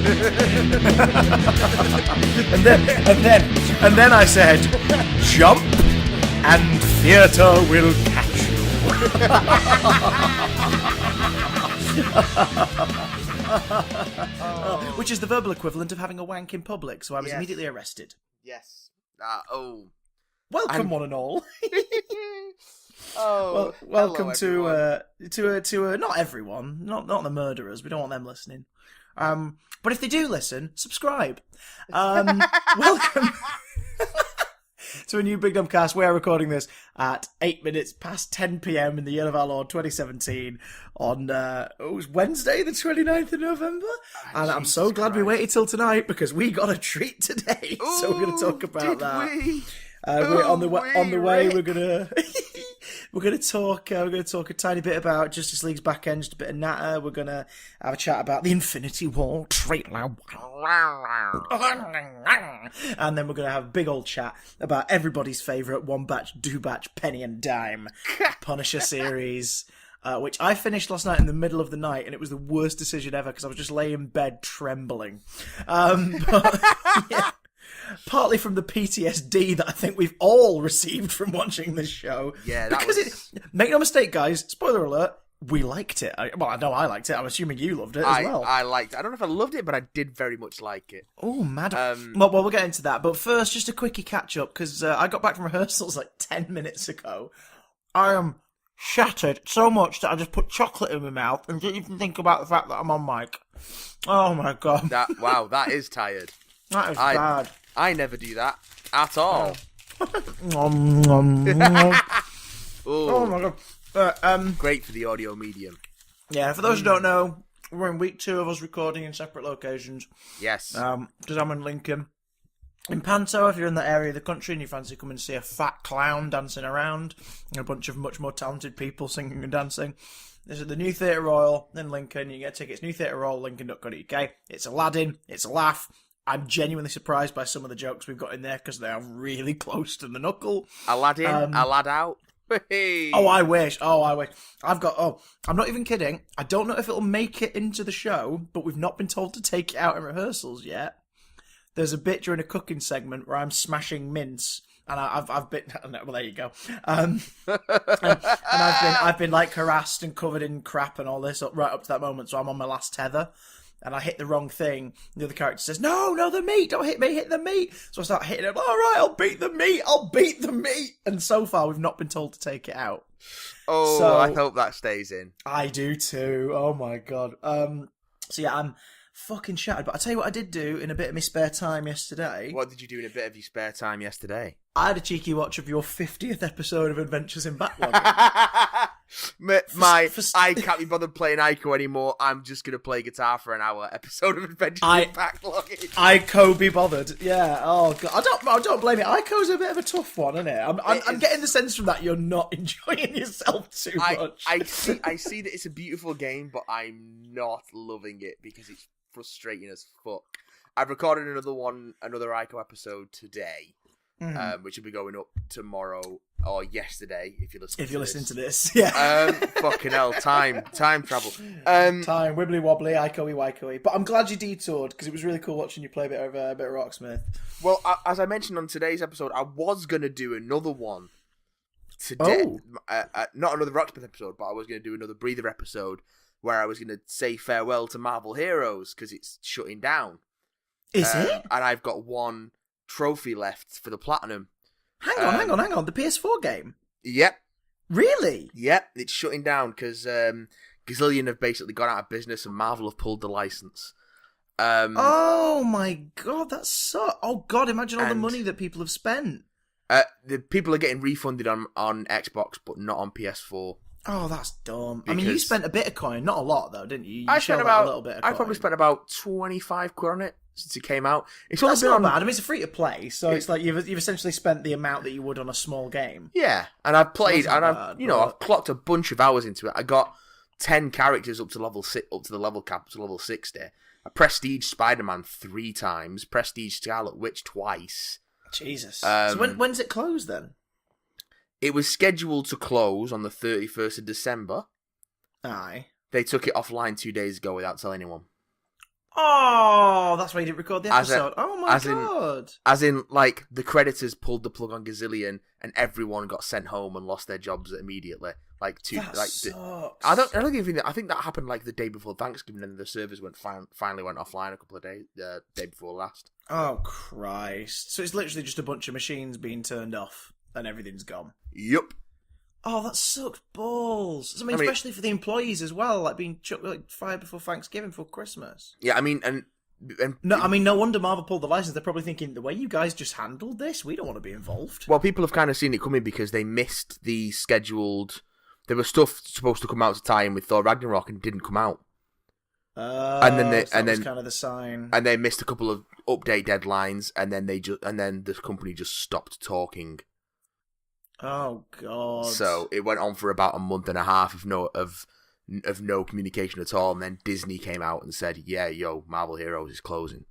and then I said, jump, and theatre will catch you. Which is the verbal equivalent of having a wank in public, so I was immediately arrested. Yes. Welcome, one and all. hello, Welcome to not everyone, not the murderers. We don't want them listening. But if they do listen, subscribe. Welcome to a new Big Dumb Cast. We are recording this at 8 minutes past 10 p.m. in the year of our Lord 2017 on it was Wednesday, the 29th of November. And I'm so glad we waited till tonight because we got a treat today. Ooh, so we're going to talk about that. We're On the way, we're gonna talk a tiny bit about Justice League's back end, just a bit of natter. We're gonna have a chat about the Infinity War trailer, and then we're gonna have a big old chat about everybody's favourite one batch, do batch, penny and dime Punisher series. Which I finished last night in the middle of the night, and it was the worst decision ever because I was just laying in bed trembling. But, yeah. Partly from the PTSD that I think we've all received from watching this show. Yeah, that because make no mistake, guys, spoiler alert, we liked it. I know I liked it. I'm assuming you loved it as well. I liked it. I don't know if I loved it, but I did very much like it. Oh, mad. Well, we'll get into that. But first, just a quickie catch-up, because I got back from rehearsals like 10 minutes ago. I am shattered so much that I just put chocolate in my mouth and didn't even think about the fact that I'm on mic. Oh, my God. Wow, that is tired. That is bad. I never do that at all. Oh my God. Great for the audio medium. Yeah, for those who don't know, we're in week 2 of us recording in separate locations. Yes. Because I'm in Lincoln. In Panto, if you're in that area of the country and you fancy coming to see a fat clown dancing around and a bunch of much more talented people singing and dancing, this is the New Theatre Royal in Lincoln. You get tickets, New Theatre Royal, lincoln.co.uk. It's Aladdin. It's a laugh. I'm genuinely surprised by some of the jokes we've got in there because they are really close to the knuckle. Aladdin, Alad out. Hey. Oh, I wish. I'm not even kidding. I don't know if it'll make it into the show, but we've not been told to take it out in rehearsals yet. There's a bit during a cooking segment where I'm smashing mince, and I've been. Well, there you go. And I've been like harassed and covered in crap and all this right up to that moment. So I'm on my last tether. And I hit the wrong thing. The other character says, no, the meat, don't hit me, hit the meat. So I start hitting him, all right, I'll beat the meat. And so far, we've not been told to take it out. Oh, so, I hope that stays in. I do too. Oh, my God. So, yeah, I'm fucking shattered. But I'll tell you what I did do in a bit of my spare time yesterday. What did you do in a bit of your spare time yesterday? I had a cheeky watch of your 50th episode of Adventures in Babble-On. I can't be bothered playing Ico anymore. I'm just going to play guitar for an hour episode of Adventures in Backlogging. Ico be bothered. Yeah. Oh, God. I don't blame it. Ico's a bit of a tough one, isn't it? I'm getting the sense from that you're not enjoying yourself too much. I see that it's a beautiful game, but I'm not loving it because it's frustrating as fuck. I've recorded another Ico episode today. Which will be going up tomorrow or yesterday if you're listening. To this, yeah. Fucking hell, time travel. Time wibbly wobbly, Ico-y, Wyco-y. But I'm glad you detoured because it was really cool watching you play a bit of Rocksmith. Well, as I mentioned on today's episode, I was gonna do another one today. Not another Rocksmith episode, but I was gonna do another Breather episode where I was gonna say farewell to Marvel Heroes because it's shutting down. Is it? And I've got one trophy left for the platinum. Hang on. The PS4 game? Yep. Really? Yep. It's shutting down because Gazillion have basically gone out of business and Marvel have pulled the license. Oh my God, that's so... Oh God, imagine all the money that people have spent. The people are getting refunded on Xbox, but not on PS4. Oh, that's dumb. I mean, you spent a bit of coin, not a lot though, didn't you? I probably spent about 25 quid on it since it came out. That's not bad. I mean, it's a free to play, so it's like you've essentially spent the amount that you would on a small game. Yeah, and I've played, and I've clocked a bunch of hours into it. I got 10 characters up to level 60. I prestige Spider-Man 3 times, prestige Scarlet Witch twice. Jesus. So when's it closed then? It was scheduled to close on the 31st of December. Aye. They took it offline 2 days ago without telling anyone. Oh, that's why you didn't record the As a- episode. Oh my as in- god. As in, like, the creditors pulled the plug on Gazillion, and everyone got sent home and lost their jobs immediately. Like, That sucks. I don't even think that. I think that happened like the day before Thanksgiving, and the servers finally went offline a couple of days, day before last. Oh Christ! So it's literally just a bunch of machines being turned off, and everything's gone. Yup. Oh, that sucks balls. I mean, especially for the employees as well, like being fired before Thanksgiving, before Christmas. Yeah, I mean, and No, I mean, no wonder Marvel pulled the license. They're probably thinking, the way you guys just handled this, we don't want to be involved. well, people have kind of seen it coming because they missed the scheduled. There was stuff supposed to come out to tie in with Thor Ragnarok and didn't come out. And then was kind of the sign. And they missed a couple of update deadlines, and then the company just stopped talking. Oh god! So it went on for about a month and a half of no communication at all, and then Disney came out and said, "Yeah, Marvel Heroes is closing."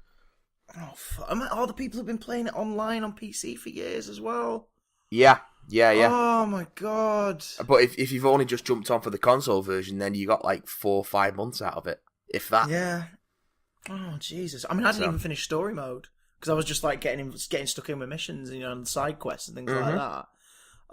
Oh fuck! All the people have been playing it online on PC for years as well. Yeah. Oh my god! But if you've only just jumped on for the console version, then you got like 4 or 5 months out of it, if that. Yeah. Oh Jesus! I mean, I didn't even finish story mode because I was just like getting stuck in with missions, and side quests and things like that.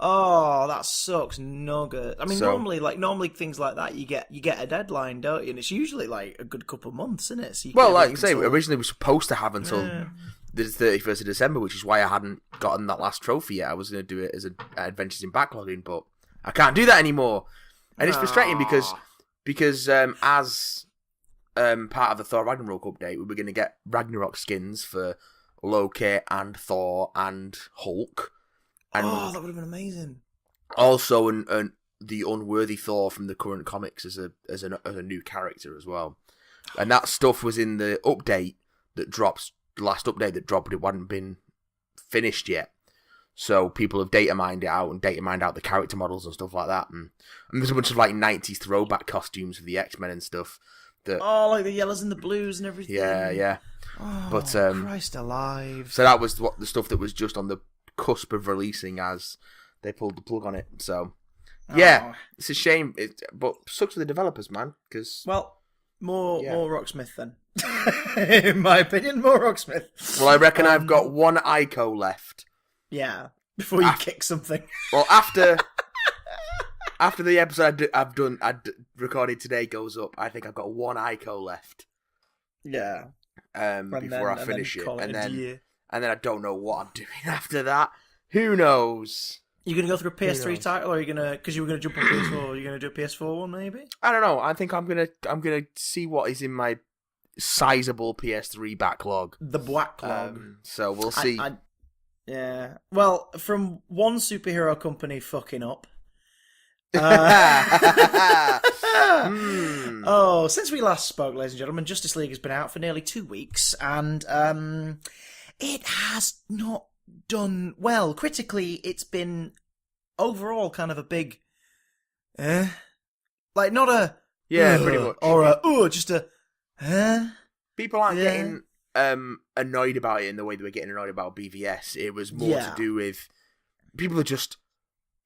Oh, that sucks nugget. I mean, normally things like that you get a deadline, don't you? And it's usually like a good couple of months, isn't it? So like you say, originally we were supposed to have until the 31st of December, which is why I hadn't gotten that last trophy yet. I was going to do it as Adventures in Backlogging, but I can't do that anymore. And it's frustrating because as part of the Thor Ragnarok update, we were going to get Ragnarok skins for Loki and Thor and Hulk. And that would have been amazing. Also, the unworthy Thor from the current comics as a new character as well, and that stuff was in the update that dropped. The last update that dropped, but it hadn't been finished yet. So people have data mined it out and data mined out the character models and stuff like that. And there's a bunch of like 90s throwback costumes for the X-Men and stuff. Like the yellows and the blues and everything. Yeah. Oh, but Christ alive. So that was the stuff that was just on the cusp of releasing as they pulled the plug on it. So yeah, it's a shame. But sucks for the developers, man. Because more Rocksmith then. In my opinion, more Rocksmith. Well, I reckon I've got one Ico left. Yeah, before you kick something. Well, after the episode I'd recorded today goes up, I think I've got one Ico left. Yeah. Before I finish it, and then I don't know what I'm doing after that. Who knows? You gonna go through a PS3 title, or are you gonna? Because you were gonna jump on PS4. Are you gonna do a PS4 one, maybe? I don't know. I think I'm gonna see what is in my sizable PS3 backlog. The backlog. So we'll see. Yeah. Well, from one superhero company fucking up. Oh, since we last spoke, ladies and gentlemen, Justice League has been out for nearly 2 weeks, and it has not done well. Critically, it's been overall kind of a big like not a pretty much, or a just a people aren't getting annoyed about it in the way they were getting annoyed about BVS. It was more to do with people are just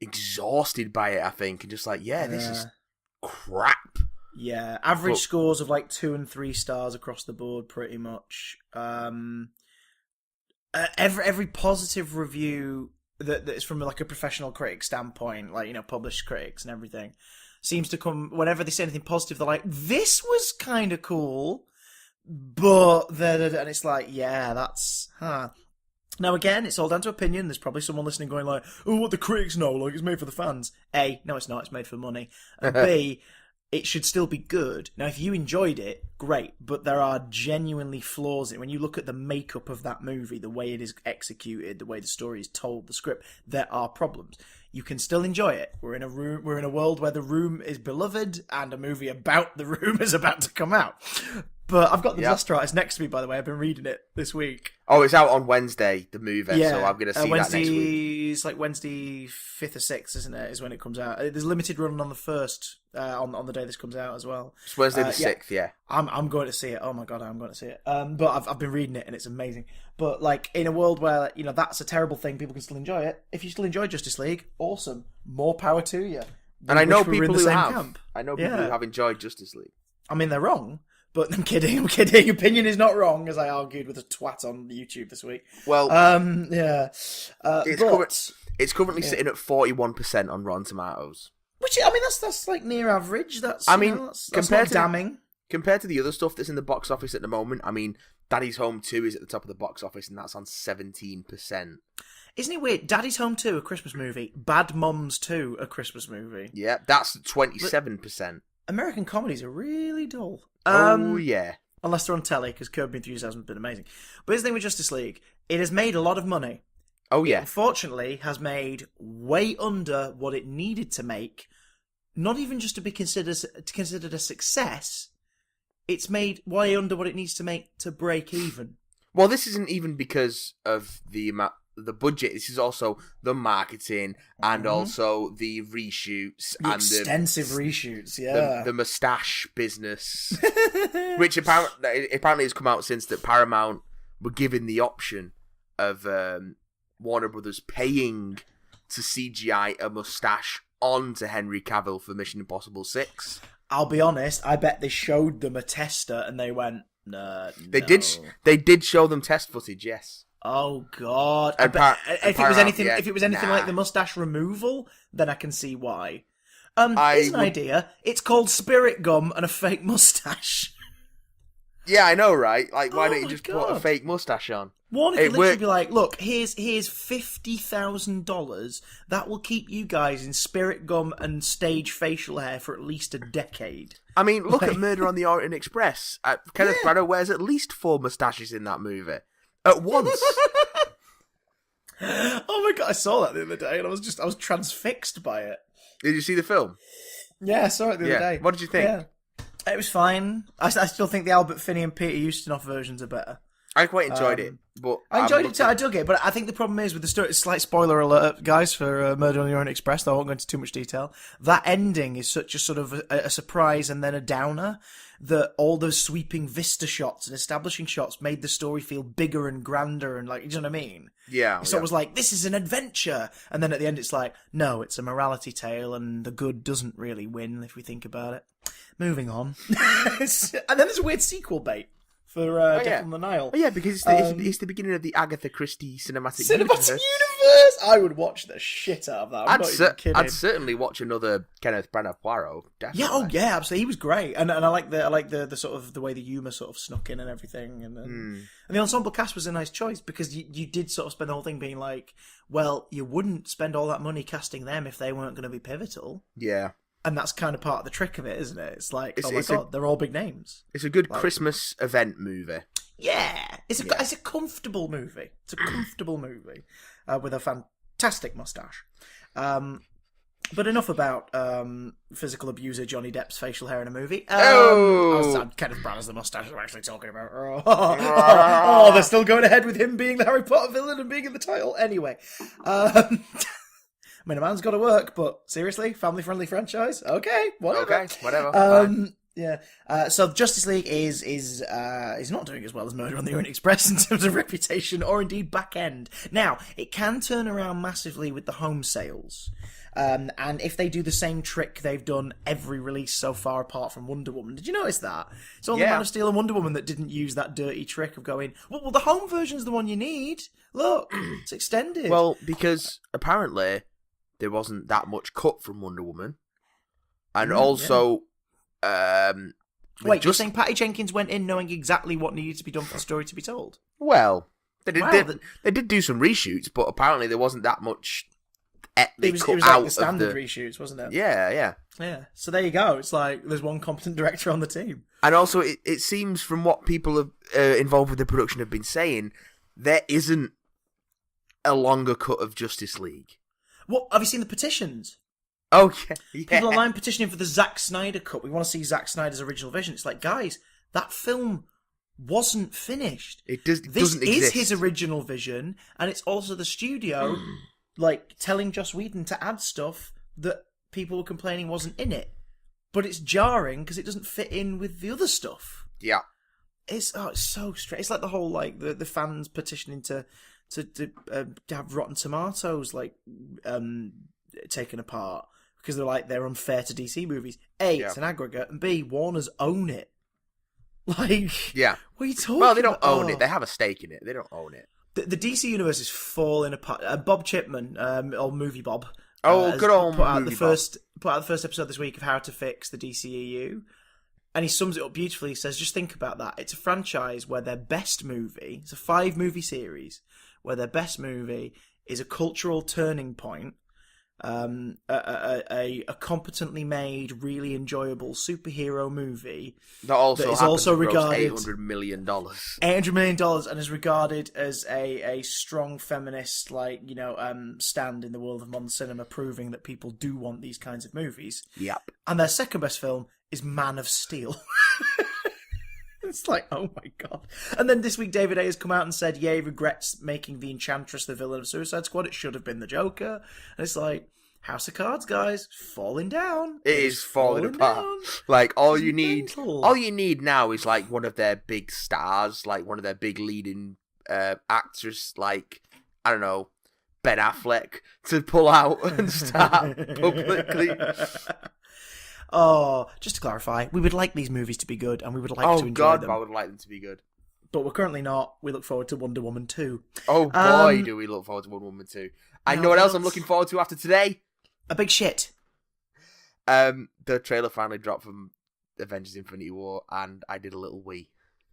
exhausted by it, I think, and just like, this is crap. Yeah, average scores of like 2 and 3 stars across the board, pretty much. Every positive review that is from like a professional critic standpoint, like published critics and everything, seems to come whenever they say anything positive. They're like, "This was kind of cool," but and it's like, that's Now again, it's all down to opinion. There's probably someone listening going like, "Oh, what the critics know? Like it's made for the fans." A, no, it's not. It's made for money. And B, it should still be good. Now, if you enjoyed it, great. But there are genuinely flaws in it. When you look at the makeup of that movie, the way it is executed, the way the story is told, the script, there are problems. You can still enjoy it. We're in a world where The Room is beloved, and a movie about The Room is about to come out. But I've got the Disaster Artist next to me, by the way. I've been reading it this week. Oh, it's out on Wednesday, the movie, so I'm going to see that next week. It's like Wednesday 5th or 6th, isn't it, is when it comes out. There's limited run on the 1st, on the day this comes out as well. It's Wednesday the 6th, yeah. I'm going to see it. Oh my god, I'm going to see it. But I've been reading it, and it's amazing. But like, in a world where, that's a terrible thing, people can still enjoy it. If you still enjoy Justice League, awesome. More power to you. And I know people who have. I know people who have enjoyed Justice League. I mean, they're wrong. But I'm kidding. Opinion is not wrong, as I argued with a twat on YouTube this week. Well, yeah. It's currently sitting at 41% on Rotten Tomatoes. Which, I mean, that's like near average. That's compared not damning. Compared to the other stuff that's in the box office at the moment, I mean, Daddy's Home 2 is at the top of the box office, and that's on 17%. Isn't it weird? Daddy's Home 2, a Christmas movie. Bad Moms 2, a Christmas movie. Yeah, that's 27%. American comedies are really dull. Yeah. Unless they're on telly, because Curb Your Enthusiasm has been amazing. But here's the thing with Justice League. It has made a lot of money. Oh, yeah. It, unfortunately, has made way under what it needed to make. Not even just to be considered a success. It's made way under what it needs to make to break even. Well, this isn't even because of the budget. This is also the marketing and also the reshoots and extensive reshoots. Yeah, the mustache business, which apparently has come out since that Paramount were given the option of Warner Brothers paying to CGI a mustache onto Henry Cavill for Mission Impossible 6. I'll be honest, I bet they showed them a tester and they went, no. They did show them test footage, yes. Oh God! If it was anything like the mustache removal, then I can see why. Here's an idea. It's called spirit gum and a fake mustache. Yeah, I know, right? Like, why don't you just put a fake mustache on? Warner could literally be like, look, here's $50,000. That will keep you guys in spirit gum and stage facial hair for at least a decade. I mean, look at Murder on the Orient Express. Kenneth Branagh wears at least 4 mustaches in that movie. At once. Oh my God, I saw that the other day and I was transfixed by it. Did you see the film? Yeah, I saw it the other day. What did you think? Yeah. It was fine. I still think the Albert Finney and Peter Ustinov versions are better. I quite enjoyed it, but I enjoyed it too. I dug it, but I think the problem is with the story. Slight spoiler alert, guys, for Murder on the Orient Express. Though I won't go into too much detail. That ending is such a sort of a surprise and then a downer that all those sweeping vista shots and establishing shots made the story feel bigger and grander and like, you know what I mean? Yeah. So it was like, this is an adventure, and then at the end it's like, no, it's a morality tale, and the good doesn't really win if we think about it. Moving on, and then there's a weird sequel bait. For Death on the Nile. Oh, yeah, because it's the beginning of the Agatha Christie cinematic universe. I would watch the shit out of that. I'm not even kidding. I'd certainly watch another Kenneth Branagh Poirot. Definitely. Yeah, absolutely. He was great, and I like the sort of the way the humour sort of snuck in and everything, and the ensemble cast was a nice choice because you did sort of spend the whole thing being like, well, you wouldn't spend all that money casting them if they weren't going to be pivotal. Yeah. And that's kind of part of the trick of it, isn't it? It's like, oh my God, they're all big names. It's a good Christmas event movie. Yeah. It's a comfortable movie. It's a comfortable movie with a fantastic mustache. But enough about physical abuser Johnny Depp's facial hair in a movie. Kenneth Branagh's the mustache I'm actually talking about. Oh, they're still going ahead with him being the Harry Potter villain and being in the title. Anyway. I mean, a man's got to work, but seriously, family-friendly franchise? Okay, whatever. Yeah. So Justice League is not doing as well as Murder on the Orient Express in terms of reputation or indeed back end. Now, it can turn around massively with the home sales. And if they do the same trick they've done every release so far apart from Wonder Woman. Did you notice that? It's only Man of Steel and Wonder Woman that didn't use that dirty trick of going, well, the home version's the one you need. Look, it's extended. Well, because apparently there wasn't that much cut from Wonder Woman. And also... Wait, you're saying Patty Jenkins went in knowing exactly what needed to be done for the story to be told? Well, they did do some reshoots, but apparently there wasn't that much... It was like the standard reshoots, wasn't it? Yeah. So there you go. It's like there's one competent director on the team. And also, it seems from what people involved with the production have been saying, there isn't a longer cut of Justice League. What? Have you seen the petitions? Oh, yeah. People online petitioning for the Zack Snyder cut. We want to see Zack Snyder's original vision. It's like, guys, that film wasn't finished. Doesn't exist. This is his original vision, and it's also the studio like telling Joss Whedon to add stuff that people were complaining wasn't in it. But it's jarring because it doesn't fit in with the other stuff. Yeah. It's so strange. It's like the whole like the fans petitioning to have Rotten Tomatoes like taken apart because they're unfair to DC movies. A, it's an aggregate, and B, Warner's own it. Like, Yeah. what are you talking Well, they don't about? own it. They have a stake in it. They don't own it. The DC universe is falling apart. Bob Chipman, old movie Bob, Oh, good old put out the movie first episode this week of How to Fix the DCEU, and he sums it up beautifully. He says, "Just think about that. It's a franchise where their best movie, it's a 5-movie series, where their best movie is a cultural turning point." A competently made, really enjoyable superhero movie that is also regarded $800 million. $800 million and is regarded as a strong feminist, stand in the world of modern cinema, proving that people do want these kinds of movies. Yep. And their second best film is Man of Steel. It's like, oh my god. And then this week David A has come out and said, he regrets making the Enchantress the villain of Suicide Squad. It should have been the Joker. And it's like, House of Cards, guys, falling down. It is falling apart. Down. Like, all you need now is like one of their big stars, like one of their big leading actors, like, I don't know, Ben Affleck, to pull out and start publicly. Oh, just to clarify, we would like these movies to be good, and we would like to enjoy them. I would like them to be good. But we're currently not. We look forward to Wonder Woman 2. Oh boy, do we look forward to Wonder Woman 2. I know what else I'm looking forward to after today. A big shit. The trailer finally dropped from Avengers Infinity War, and I did a little wee.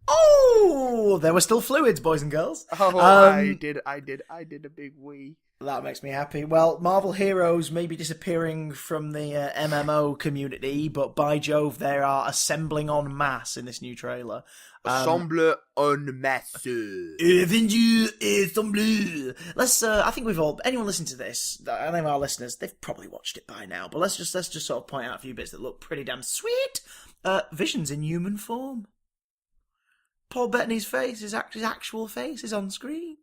Oh, there were still fluids, boys and girls. Oh, I did a big wee. That makes me happy. Well, Marvel heroes may be disappearing from the MMO community, but by Jove, they are assembling en masse in this new trailer. Assemble en masse. Avengers assemble. I think anyone listening to this, any of our listeners, they've probably watched it by now, but let's just sort of point out a few bits that look pretty damn sweet. Vision's in human form. Paul Bettany's face, his actual face, is on screen.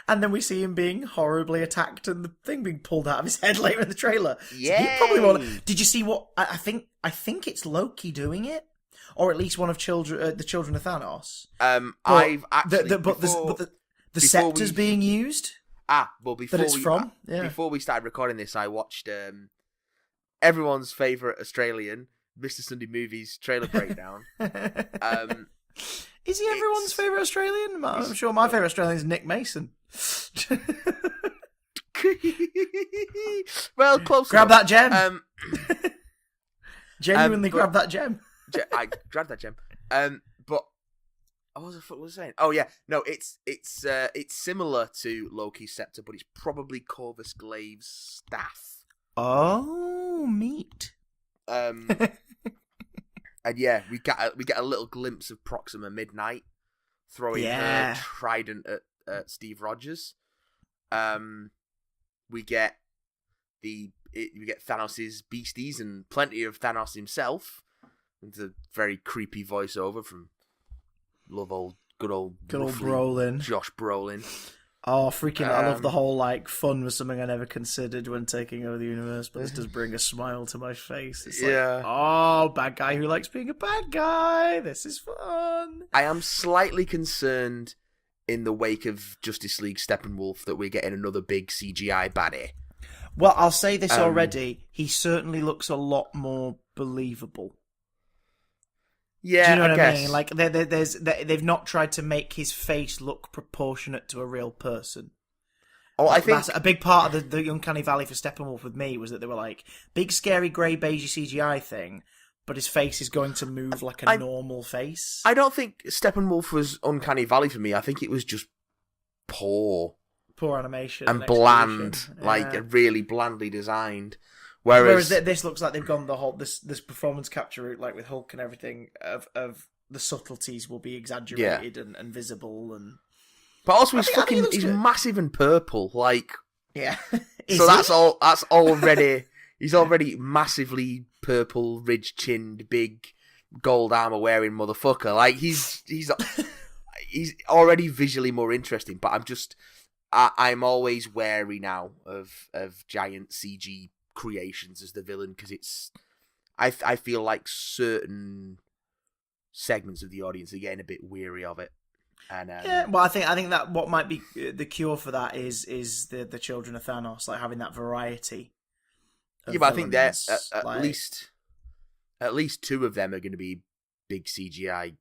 And then we see him being horribly attacked and the thing being pulled out of his head later in the trailer. Yeah. So he probably won't. Did you see what? I think it's Loki doing it, or at least one of the children of Thanos. The scepter's being used. Before we started recording this, I watched everyone's favourite Australian, Mr. Sunday Movies trailer breakdown. Is he everyone's favourite Australian? I'm sure my favourite Australian is Nick Mason. Well, close Grab enough. that gem. Genuinely grab that gem. I grabbed that gem. But what was I saying? Oh yeah, no, it's similar to Loki's scepter, but it's probably Corvus Glaive's staff. Oh, meat. And yeah, we get a little glimpse of Proxima Midnight throwing her trident at Steve Rogers. We get Thanos' beasties and plenty of Thanos himself. It's a very creepy voiceover from good old Brolin, Josh Brolin. Oh, freaking! I love the whole fun was something I never considered when taking over the universe, but this does bring a smile to my face. It's bad guy who likes being a bad guy. This is fun. I am slightly concerned in the wake of Justice League Steppenwolf that we're getting another big CGI baddie. Well, I'll say this already. He certainly looks a lot more believable. Yeah, do you know what I guess. mean? Like, they've not tried to make his face look proportionate to a real person. Oh, I think that's a big part of the Uncanny Valley for Steppenwolf with me was that they were like big, scary, grey, beige CGI thing, but his face is going to move like a normal face. I don't think Steppenwolf was Uncanny Valley for me. I think it was just poor animation and bland, really blandly designed. Whereas this looks like they've gone the whole this performance capture route, like with Hulk and everything. Of the subtleties will be exaggerated and visible, but also he's massive and purple, like So that's already he's already massively purple, ridge-chinned, big gold armor wearing motherfucker. Like he's already visually more interesting. But I'm always wary now of giant CG creations as the villain because I feel like certain segments of the audience are getting a bit weary of it. And well, I think that what might be the cure for that is the children of Thanos, like having that variety. Yeah, but I think that at least two of them are going to be big CGI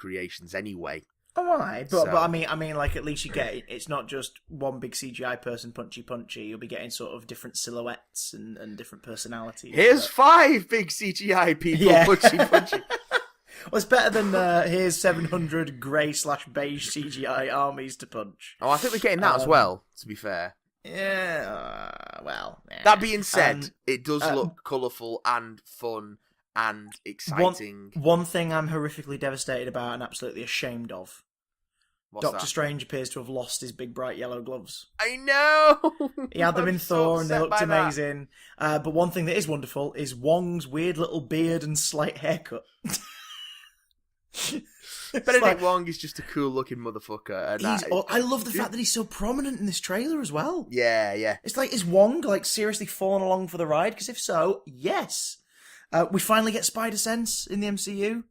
creations anyway. Oh, right. But I mean, like at least you get it's not just one big CGI person punchy. You'll be getting sort of different silhouettes and different personalities. Here's 5 big CGI people punchy. Well, it's better than here's 700 grey/beige CGI armies to punch. Oh, I think we're getting that as well, to be fair. Yeah, That being said, it does look colourful and fun and exciting. One thing I'm horrifically devastated about and absolutely ashamed of. Doctor Strange appears to have lost his big bright yellow gloves. I know! He had them in Thor and they looked amazing. But one thing that is wonderful is Wong's weird little beard and slight haircut. Benedict Wong is just a cool-looking motherfucker. And I love the fact that he's so prominent in this trailer as well. Yeah. It's like, is Wong like seriously falling along for the ride? Because if so, yes. We finally get Spider-Sense in the MCU.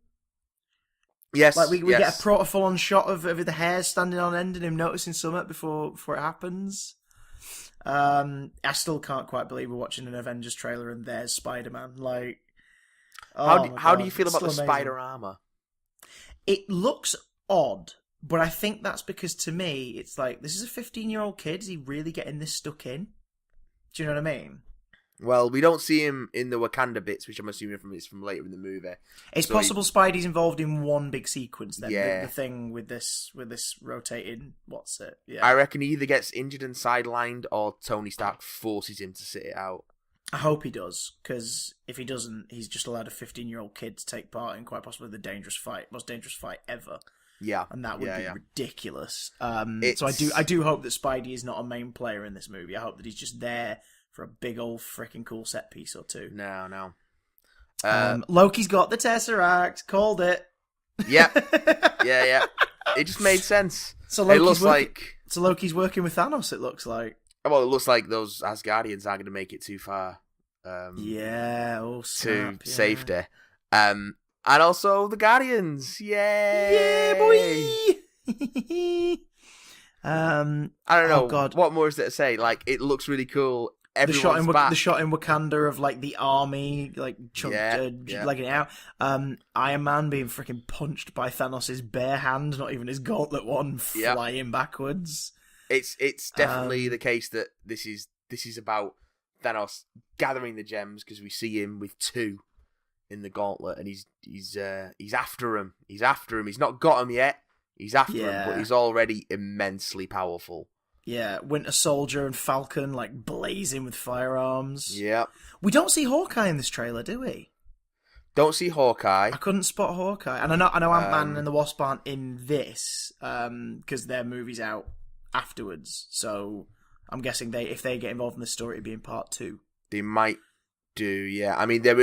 Yes, like we get a full-on shot of the hair standing on end and him noticing something before it happens. I still can't quite believe we're watching an Avengers trailer and there's Spider-Man. Like, how do you feel about the spider armor? It looks odd, but I think that's because to me it's like, this is a 15-year-old kid. Is he really getting this stuck in? Do you know what I mean? Well, we don't see him in the Wakanda bits, which I'm assuming is from later in the movie. It's possible Spidey's involved in one big sequence then. Yeah. The thing with this rotating, what's it? Yeah. I reckon he either gets injured and sidelined or Tony Stark forces him to sit it out. I hope he does, because if he doesn't, he's just allowed a 15-year-old kid to take part in quite possibly the most dangerous fight ever. Yeah. And that would be ridiculous. So I do hope that Spidey is not a main player in this movie. I hope that he's just there for a big old freaking cool set piece or two. No. Loki's got the Tesseract. Called it. Yeah. Yeah. It just made sense. So Loki's working with Thanos, it looks like. Well, it looks like those Asgardians aren't going to make it too far. To safety. And also the Guardians. Yay! Yeah, boy! I don't know. God. What more is there to say? Like, it looks really cool. The shot in Wakanda of like the army legging it out. Iron Man being freaking punched by Thanos' bare hand, not even his gauntlet one, flying backwards. It's definitely the case that this is about Thanos gathering the gems, because we see him with 2 in the gauntlet, and he's after him. He's not got him yet. He's after him, but he's already immensely powerful. Yeah, Winter Soldier and Falcon like blazing with firearms. Yeah. We don't see Hawkeye in this trailer, do we? Don't see Hawkeye. I couldn't spot Hawkeye, and I know Ant-Man and the Wasp aren't in this because their movie's out afterwards. So I'm guessing if they get involved in the story, it'd be in part 2. They might do, yeah. I mean, they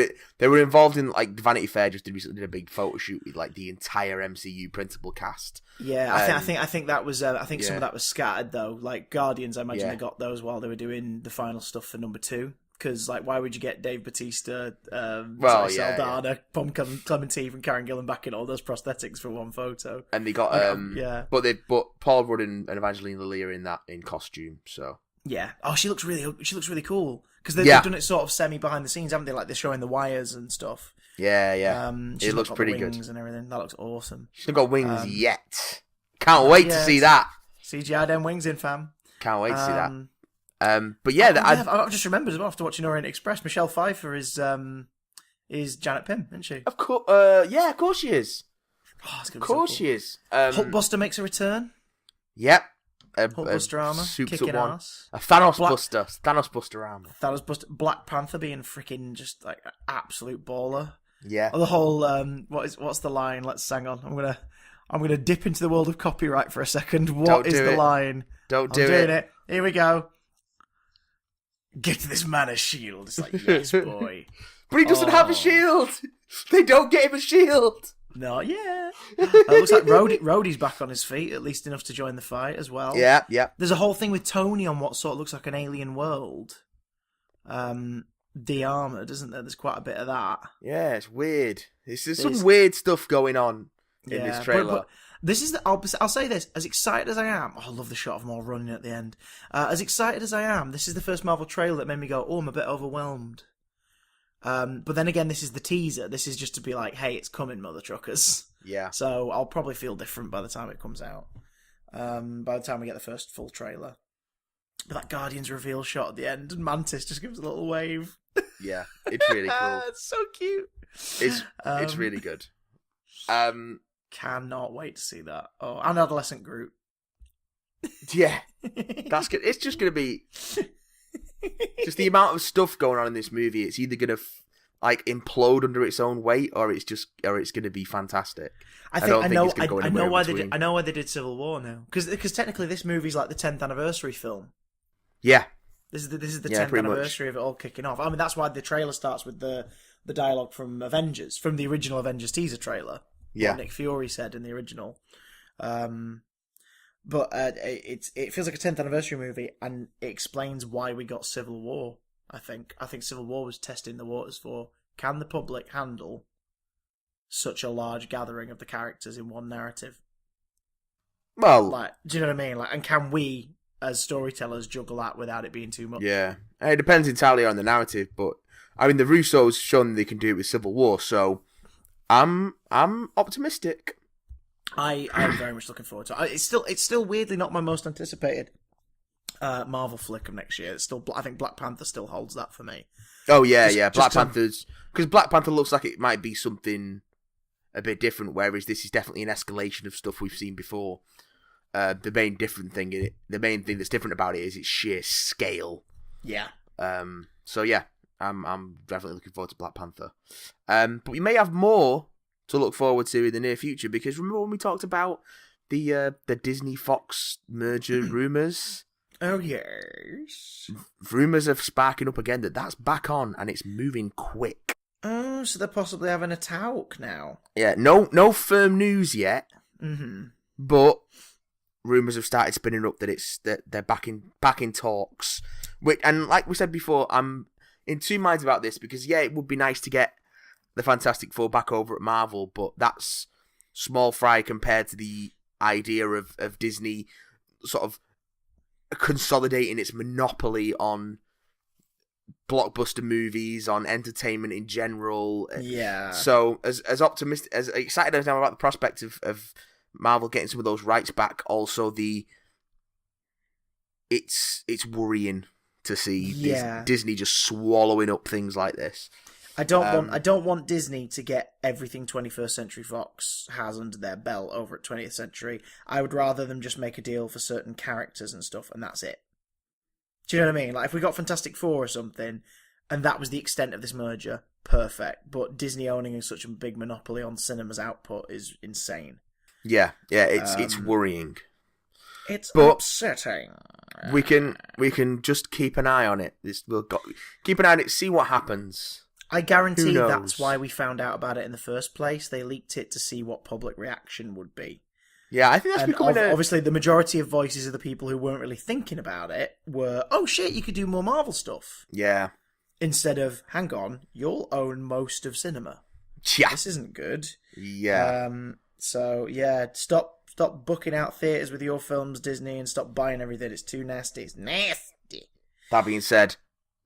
were involved in, like, Vanity Fair just recently did a big photo shoot with like the entire MCU principal cast. Yeah, I think that was some of that was scattered though. Like Guardians, I imagine they got those while they were doing the final stuff for number 2. Because, like, why would you get Dave Bautista, Saldana, Pom Clementine, and Karen Gillan back in all those prosthetics for one photo? And they got but Paul Rudd and Evangeline Lilly are in costume. So yeah, she looks really cool because they've done it sort of semi behind the scenes, haven't they? Like they're showing the wires and stuff. Yeah. It looks pretty good and everything. That looks awesome. She's not got wings yet. Can't wait to see that. CGI them wings in, fam. Can't wait to see that. But yeah, I've just remembered as well after watching Orient Express, Michelle Pfeiffer is Janet Pym, isn't she? Of course, of course she is. Oh, of course she is. Hulkbuster makes a return. Yep. Hulkbuster armor, kicking ass. A Thanos Buster armor. Thanos Buster. Black Panther being freaking just like an absolute baller. Yeah. The whole what's the line? Let's hang on. I'm gonna dip into the world of copyright for a second. What is the line? I'm doing it. Here we go. Get this man a shield. It's like, yes, boy. But he doesn't have a shield. They don't get him a shield. Not yet. It looks like Rhodey's back on his feet, at least enough to join the fight as well. Yeah. There's a whole thing with Tony on what sort of looks like an alien world. De-armored, isn't there? There's quite a bit of that. Yeah, it's weird. There's some weird stuff going on in this trailer. But this is I'll say this, as excited as I am, I love the shot of them all running at the end. As excited as I am, this is the first Marvel trailer that made me go, I'm a bit overwhelmed. But then again, this is the teaser. This is just to be like, hey, it's coming, mother truckers. Yeah. So I'll probably feel different by the time it comes out. By the time we get the first full trailer. But that Guardians reveal shot at the end, and Mantis just gives a little wave. Yeah, it's really cool. It's so cute. It's really good. Cannot wait to see that. Oh, and Adolescent Groot. Yeah, that's good. It's just going to be just the amount of stuff going on in this movie. It's either going to implode under its own weight, or it's going to be fantastic. I know why they did Civil War now, because technically this movie's like the 10th anniversary film. Yeah, this is the 10th anniversary of it all kicking off. I mean, that's why the trailer starts with the dialogue from Avengers, from the original Avengers teaser trailer. Yeah, what Nick Fury said in the original. But it feels like a 10th anniversary movie, and it explains why we got Civil War. I think Civil War was testing the waters for, can the public handle such a large gathering of the characters in one narrative? Well, do you know what I mean? And can we, as storytellers, juggle that without it being too much? Yeah, it depends entirely on the narrative, but I mean, the Russos shown they can do it with Civil War, so I'm optimistic. I'm very much looking forward to it. It's still weirdly not my most anticipated Marvel flick of next year. It's still, I think Black Panther still holds that for me. Oh yeah, Black Panther's, because Black Panther looks like it might be something a bit different, whereas this is definitely an escalation of stuff we've seen before. The main thing that's different about it is its sheer scale. Yeah. So yeah, I'm definitely looking forward to Black Panther. But we may have more to look forward to in the near future, because remember when we talked about the Disney Fox merger rumors? Oh yes. Rumors are sparking up again that's back on and it's moving quick. Oh, so they're possibly having a talk now. Yeah, no firm news yet. Mm-hmm. But rumors have started spinning up that they're back in talks. And like we said before, I'm in two minds about this, because yeah, it would be nice to get the Fantastic Four back over at Marvel, but that's small fry compared to the idea of Disney sort of consolidating its monopoly on blockbuster movies, on entertainment in general. Yeah. So as optimistic, as excited as I am about the prospect of Marvel getting some of those rights back, also it's worrying to see Disney just swallowing up things like this. I don't want Disney to get everything 21st Century Fox has under their belt over at 20th Century. I would rather them just make a deal for certain characters and stuff, and that's it. Do you know what I mean? Like, if we got Fantastic Four or something, and that was the extent of this merger, perfect. But Disney owning such a big monopoly on cinema's output is insane. Yeah, it's worrying. It's upsetting. We can just keep an eye on it. Keep an eye on it, see what happens. I guarantee that's why we found out about it in the first place. They leaked it to see what public reaction would be. Yeah, I think that's becoming obviously, the majority of voices of the people who weren't really thinking about it were, oh shit, you could do more Marvel stuff. Yeah. Instead of, hang on, you'll own most of cinema. Yeah. This isn't good. Yeah. So, yeah, stop booking out theatres with your films, Disney, and stop buying everything. It's too nasty. It's nasty. That being said,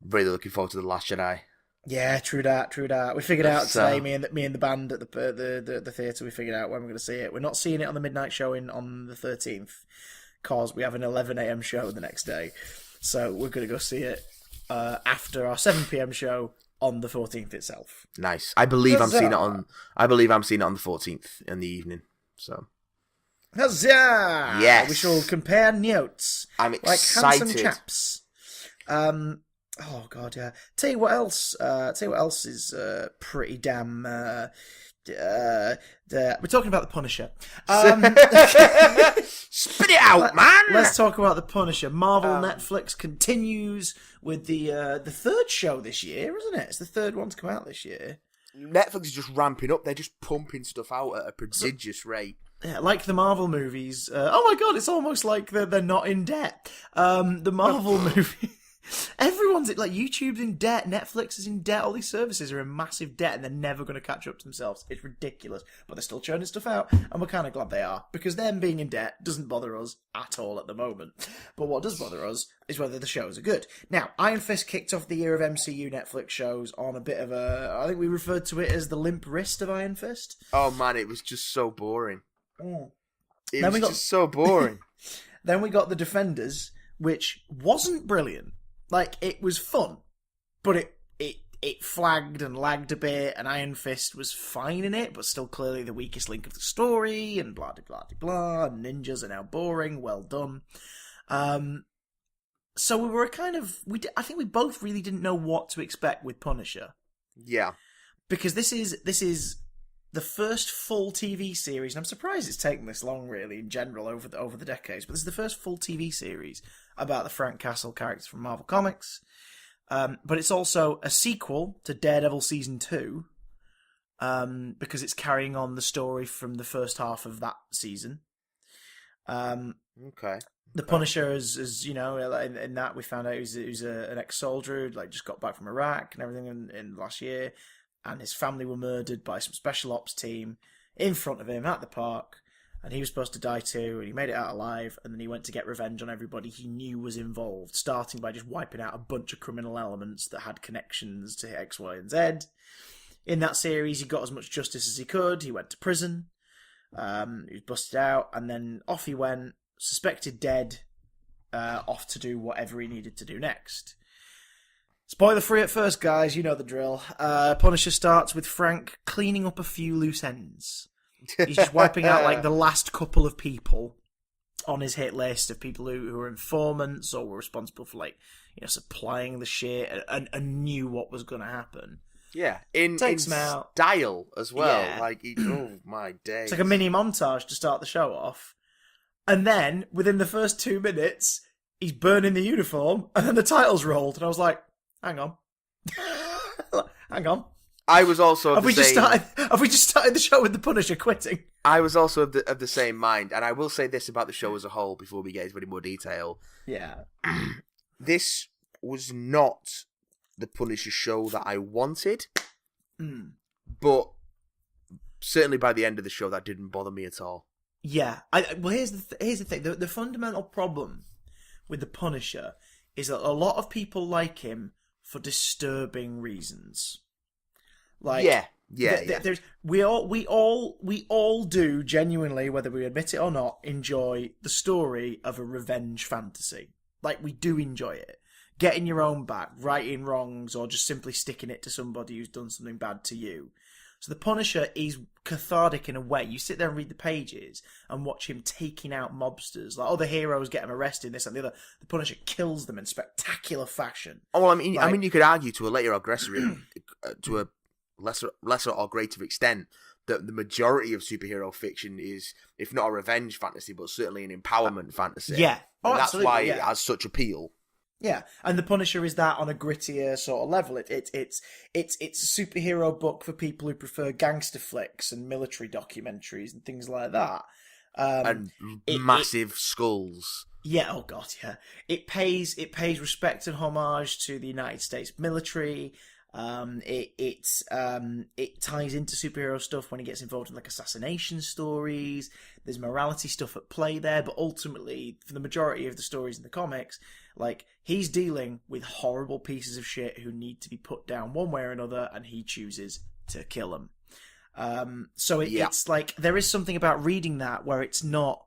really looking forward to The Last Jedi. Yeah, true that. We figured out today, me and the band at the theatre, we figured out when we're going to see it. We're not seeing it on the midnight showing on the 13th, because we have an 11 a.m. show the next day. So we're going to go see it after our 7 p.m. show on the 14th itself. Nice. I believe I'm seeing it on the 14th in the evening. So. Huzzah! Yes. We shall compare notes. I'm excited. Like handsome chaps. Oh god, yeah. Tell you what else is pretty damn. We're talking about the Punisher. Spit it out, man. Let's talk about the Punisher. Marvel Netflix continues with the third show this year, isn't it? It's the third one to come out this year. Netflix is just ramping up. They're just pumping stuff out at a prodigious rate. Yeah, like the Marvel movies. Oh my god, it's almost like they're not in debt. The Marvel movie. Everyone's like YouTube's in debt, Netflix is in debt, all these services are in massive debt, and they're never going to catch up to themselves. It's ridiculous, but they're still churning stuff out, and we're kind of glad they are, because them being in debt doesn't bother us at all at the moment. But what does bother us is whether the shows are good. Now, Iron Fist kicked off the year of MCU Netflix shows on a bit of a, I think we referred to it as the limp wrist of Iron Fist. Oh man, it was just so boring. Mm. It was just so boring. Then we got The Defenders, which wasn't brilliant. Like, it was fun, but it flagged and lagged a bit, and Iron Fist was fine in it, but still clearly the weakest link of the story, and blah, blah, blah, blah, and ninjas are now boring, well done. So we were I think we both really didn't know what to expect with Punisher. Yeah. Because this is the first full TV series, and I'm surprised it's taken this long, really, in general, over the decades, but this is the first full TV series about the Frank Castle characters from Marvel Comics. But it's also a sequel to Daredevil Season 2, because it's carrying on the story from the first half of that season. Okay. The Punisher is you know, in that we found out he's an ex-soldier who just got back from Iraq and everything in last year, and his family were murdered by some special ops team in front of him at the park. And he was supposed to die too, and he made it out alive, and then he went to get revenge on everybody he knew was involved, starting by just wiping out a bunch of criminal elements that had connections to X, Y, and Z. In that series, he got as much justice as he could. He went to prison. He was busted out, and then off he went, suspected dead, off to do whatever he needed to do next. Spoiler free at first, guys, you know the drill. Punisher starts with Frank cleaning up a few loose ends. He's just wiping out like the last couple of people on his hit list of people who were informants or were responsible for supplying the shit and knew what was going to happen. Yeah, in style as well. Yeah. Oh my days! It's like a mini montage to start the show off, and then within the first 2 minutes, he's burning the uniform, and then the title's rolled, and I was like, "Hang on, hang on." I was also have we just started the show with the Punisher quitting? I was also of the same mind, and I will say this about the show as a whole before we get into any more detail. Yeah, this was not the Punisher show that I wanted, but certainly by the end of the show, that didn't bother me at all. Yeah, here's the thing: the fundamental problem with the Punisher is that a lot of people like him for disturbing reasons. We all do genuinely, whether we admit it or not, enjoy the story of a revenge fantasy. Like, we do enjoy it. Getting your own back, righting wrongs, or just simply sticking it to somebody who's done something bad to you. So the Punisher is cathartic in a way. You sit there and read the pages and watch him taking out mobsters. Like, the heroes get him arrested, this and the other. The Punisher kills them in spectacular fashion. Oh, well, I mean, you could argue to a later aggressor, to a lesser or greater extent, that the majority of superhero fiction is, if not a revenge fantasy, but certainly an empowerment fantasy. Yeah, and that's why it has such appeal. Yeah, and the Punisher is that on a grittier sort of level. It's a superhero book for people who prefer gangster flicks and military documentaries and things like that. And massive skulls. Yeah, oh god, yeah. It pays respect and homage to the United States military. It ties into superhero stuff when he gets involved in like assassination stories. There's morality stuff at play there, but ultimately, for the majority of the stories in the comics, like, he's dealing with horrible pieces of shit who need to be put down one way or another, and he chooses to kill them. It's like, there is something about reading that where it's not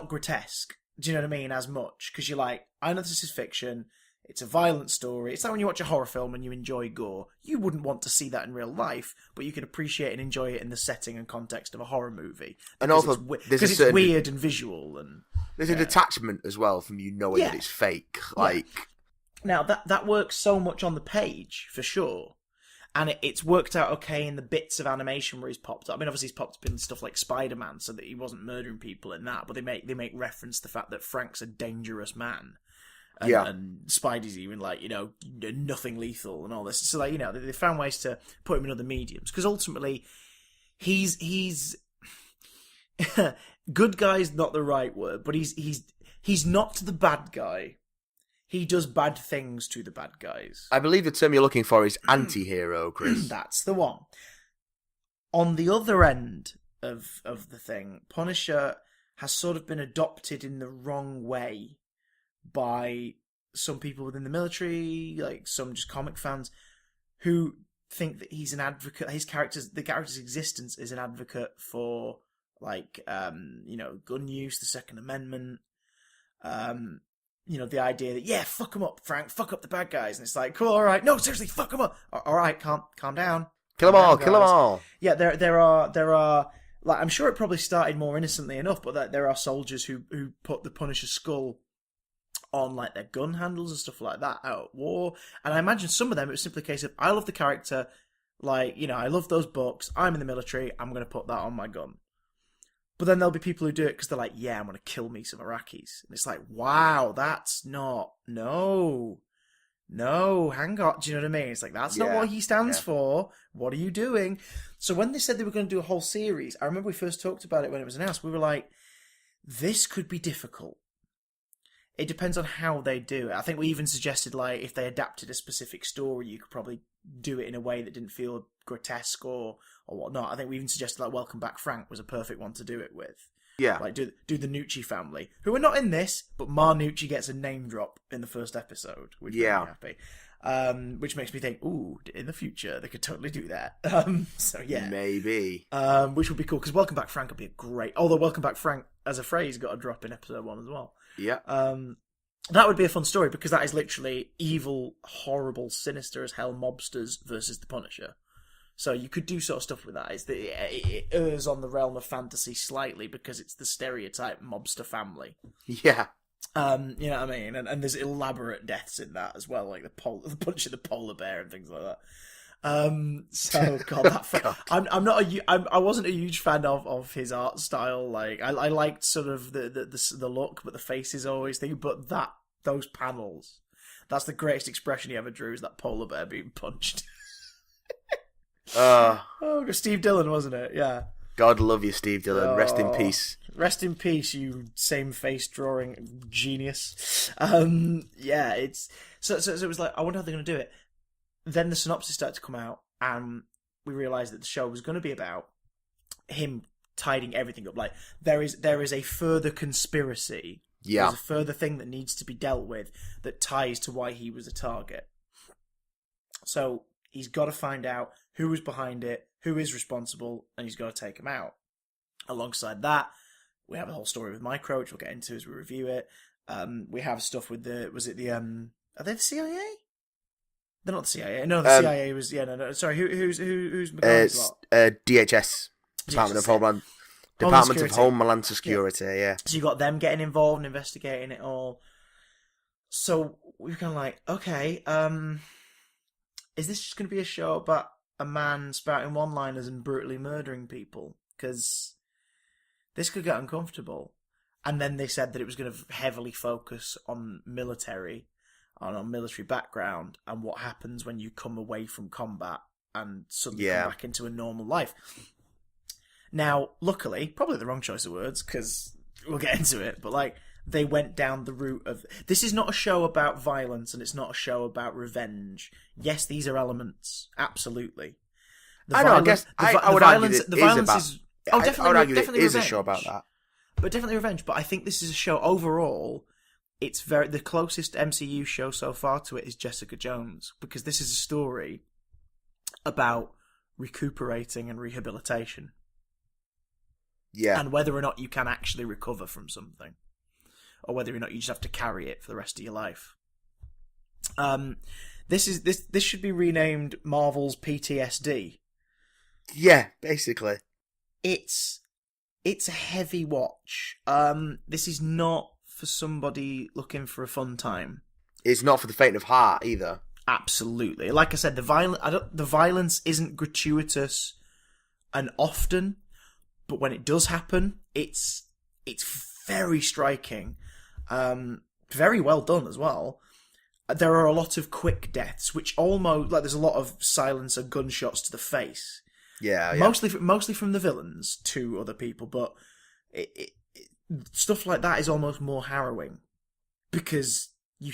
grotesque. Do you know what I mean? As much, because you're like, I know this is fiction. It's a violent story. It's like when you watch a horror film and you enjoy gore. You wouldn't want to see that in real life, but you can appreciate and enjoy it in the setting and context of a horror movie. And also, it's weird and visual, and there's a detachment as well from you knowing that it's fake. Now that works so much on the page for sure, and it's worked out okay in the bits of animation where he's popped up. I mean, obviously he's popped up in stuff like Spider-Man, so that he wasn't murdering people in that. But they make reference to the fact that Frank's a dangerous man. And Spidey's even nothing lethal and all this. So they found ways to put him in other mediums, because ultimately he's good guy's not the right word, but he's not the bad guy. he does bad things to the bad guys. I believe the term you're looking for is anti-hero, Chris. That's the one. On the other end of the thing, Punisher has sort of been adopted in the wrong way by some people within the military, like some just comic fans, who think that he's an advocate. The character's existence is an advocate for, like, gun use, the Second Amendment. The idea that, yeah, fuck them up, Frank, fuck up the bad guys, and it's like, cool, all right, no, seriously, fuck them up. All right, calm down. Kill them all. Yeah, there are. Like, I'm sure it probably started more innocently enough, but that there are soldiers who put the Punisher skull on, like, their gun handles and stuff like that out at war. And I imagine some of them, it was simply a case of, I love the character, like, I love those books, I'm in the military, I'm going to put that on my gun. But then there'll be people who do it because they're like, yeah, I'm going to kill me some Iraqis. And it's like, wow, that's not, no, hang on, do you know what I mean? It's like, that's not what he stands for. What are you doing? So when they said they were going to do a whole series, I remember we first talked about it when it was announced. We were like, this could be difficult. It depends on how they do it. I think we even suggested, like, if they adapted a specific story, you could probably do it in a way that didn't feel grotesque or whatnot. I think we even suggested, like, Welcome Back Frank was a perfect one to do it with. Yeah. Like, do the Nucci family, who are not in this, but Ma Nucci gets a name drop in the first episode, which made me happy. Which makes me think, ooh, in the future, they could totally do that. So, yeah. Maybe. Which would be cool, because Welcome Back Frank would be a great... Although Welcome Back Frank, as a phrase, got a drop in episode 1 as well. Yeah. That would be a fun story, because that is literally evil, horrible, sinister as hell mobsters versus the Punisher. So you could do sort of stuff with that. It errs on the realm of fantasy slightly because it's the stereotype mobster family. Yeah. You know what I mean? And there's elaborate deaths in that as well, like the punch of the polar bear and things like that. I'm not I wasn't a huge fan of his art style. Like I liked sort of the look, but the face is always thing. But those panels, that's the greatest expression he ever drew, is that polar bear being punched. Steve Dillon, wasn't it? Yeah. God love you, Steve Dillon. Rest in peace. Rest in peace, you same face drawing genius. It's so it was like, I wonder how they're going to do it. Then the synopsis started to come out, and we realised that the show was going to be about him tidying everything up. Like, there is a further conspiracy. Yeah. There's a further thing that needs to be dealt with that ties to why he was a target. So he's got to find out who was behind it, who is responsible, and he's got to take him out. Alongside that, we have a whole story with Micro, which we'll get into as we review it. We have stuff with are they the CIA? They're not the CIA. No, the CIA was... Yeah, no. Sorry, who's McConaughey's lot? DHS. Department of Homeland Security, yeah. So you got them getting involved and investigating it all. So we were kind of like, okay, is this just going to be a show about a man spouting one-liners and brutally murdering people? Because this could get uncomfortable. And then they said that it was going to heavily focus on military, on military background, and what happens when you come away from combat and suddenly come back into a normal life. Now, luckily, probably the wrong choice of words, because we'll get into it, but like, they went down the route of, this is not a show about violence, and it's not a show about revenge. Yes, these are elements, absolutely. I would argue it is a show about that. But definitely revenge. But I think this is a show overall, it's the closest MCU show so far to it is Jessica Jones, because this is a story about recuperating and rehabilitation. Yeah. And whether or not you can actually recover from something, or whether or not you just have to carry it for the rest of your life. This should be renamed Marvel's PTSD. Yeah, basically. It's a heavy watch. This is not for somebody looking for a fun time. It's not for the faint of heart either. Absolutely. Like I said, the violence isn't gratuitous and often, but when it does happen, it's very striking. Very well done as well. There are a lot of quick deaths, which almost, like, there's a lot of silence and gunshots to the face. Yeah. Mostly from the villains to other people, but stuff like that is almost more harrowing, because we'll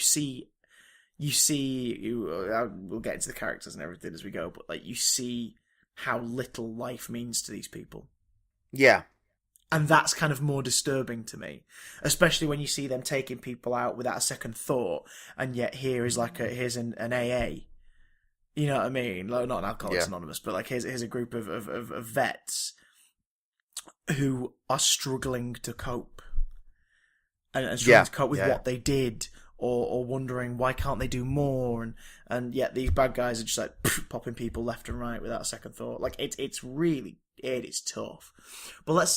get into the characters and everything as we go, but like you see how little life means to these people. Yeah. And that's kind of more disturbing to me, especially when you see them taking people out without a second thought, and yet here's an AA. You know what I mean? Like, not an Alcoholics Anonymous, but like here's a group of vets who are struggling to cope. And struggling to cope with what they did, or wondering why can't they do more, and yet these bad guys are just like popping people left and right without a second thought. Like it is tough. But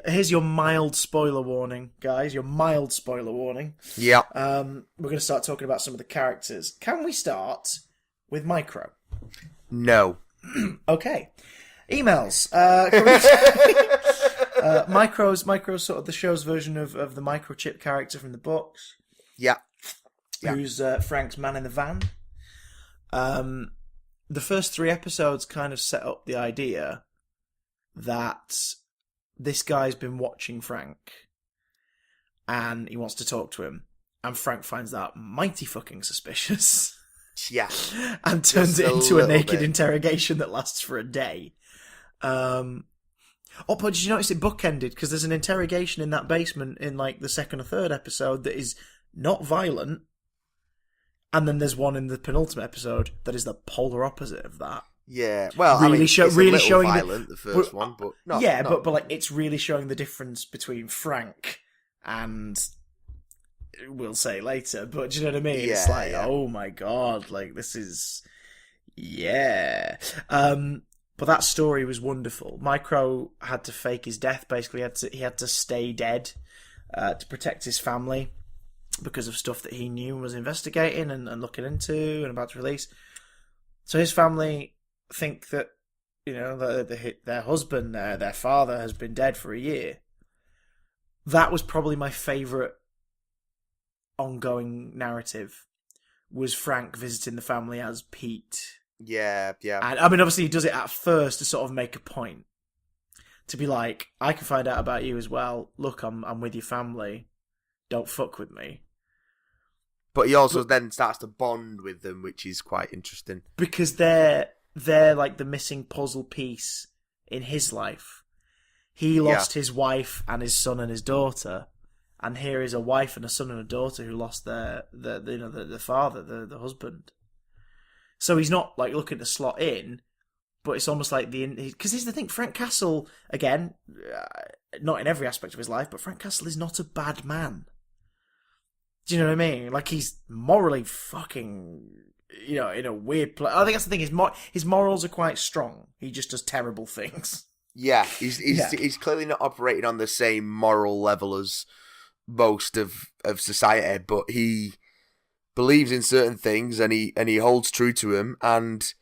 here's your mild spoiler warning, guys. Your mild spoiler warning. Yeah. We're going to start talking about some of the characters. Can we start with Micro? No. Okay. Emails. Micro's sort of the show's version of the microchip character from the books. Yeah. Who's Frank's man in the van. The first 3 episodes kind of set up the idea that this guy's been watching Frank and he wants to talk to him, and Frank finds that mighty fucking suspicious. Yeah. And turns it into a naked interrogation that lasts for a day. But did you notice it bookended? Because there's an interrogation in that basement in like the 2nd or 3rd episode that is not violent. And then there's one in the penultimate episode that is the polar opposite of that. Yeah, well, really I mean, it's really a little showing violent, the first one, but not... Yeah, not... But like, it's really showing the difference between Frank and... We'll say later, but do you know what I mean? It's like, oh my god, like, this is... Yeah. But that story was wonderful. Micro had to fake his death, basically. He had to stay dead to protect his family because of stuff that he knew and was investigating and looking into and about to release. So his family think that, you know, their husband, their father, has been dead for a year. That was probably my favourite ongoing narrative, was Frank visiting the family as Pete. Yeah. And I mean, obviously he does it at first to sort of make a point. To be like, I can find out about you as well. Look, I'm with your family. Don't fuck with me. But he also then starts to bond with them, which is quite interesting. Because they're like the missing puzzle piece in his life. He lost his wife and his son and his daughter. And here is a wife and a son and a daughter who lost the father, the husband. So he's not like looking to slot in, but it's almost like because here's the thing: Frank Castle, again, not in every aspect of his life, but Frank Castle is not a bad man. Do you know what I mean? Like, he's morally fucking, you know, in a weird place. I think that's the thing. His morals are quite strong. He just does terrible things. Yeah, he's clearly not operating on the same moral level as most of society, but he believes in certain things and he holds true to him, and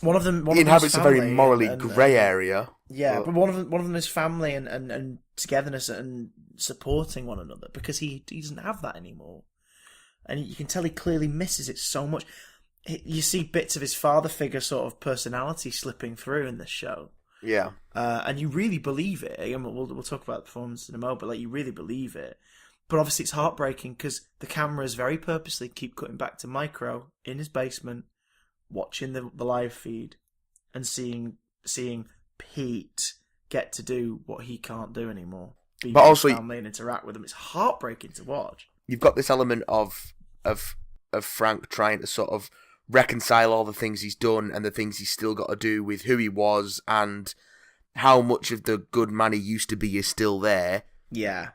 he inhabits a very morally grey area. Yeah, but one of them is family and togetherness and supporting one another, because he doesn't have that anymore, and you can tell he clearly misses it so much. You see bits of his father figure sort of personality slipping through in this show. Yeah, and you really believe it. Again, we'll talk about the performance in a moment, but like, you really believe it. But obviously it's heartbreaking because the cameras very purposely keep cutting back to Micro in his basement, watching the live feed and seeing Pete get to do what he can't do anymore. Be with his family and interact with them. It's heartbreaking to watch. You've got this element of Frank trying to sort of reconcile all the things he's done and the things he's still got to do with who he was and how much of the good man he used to be is still there. Yeah.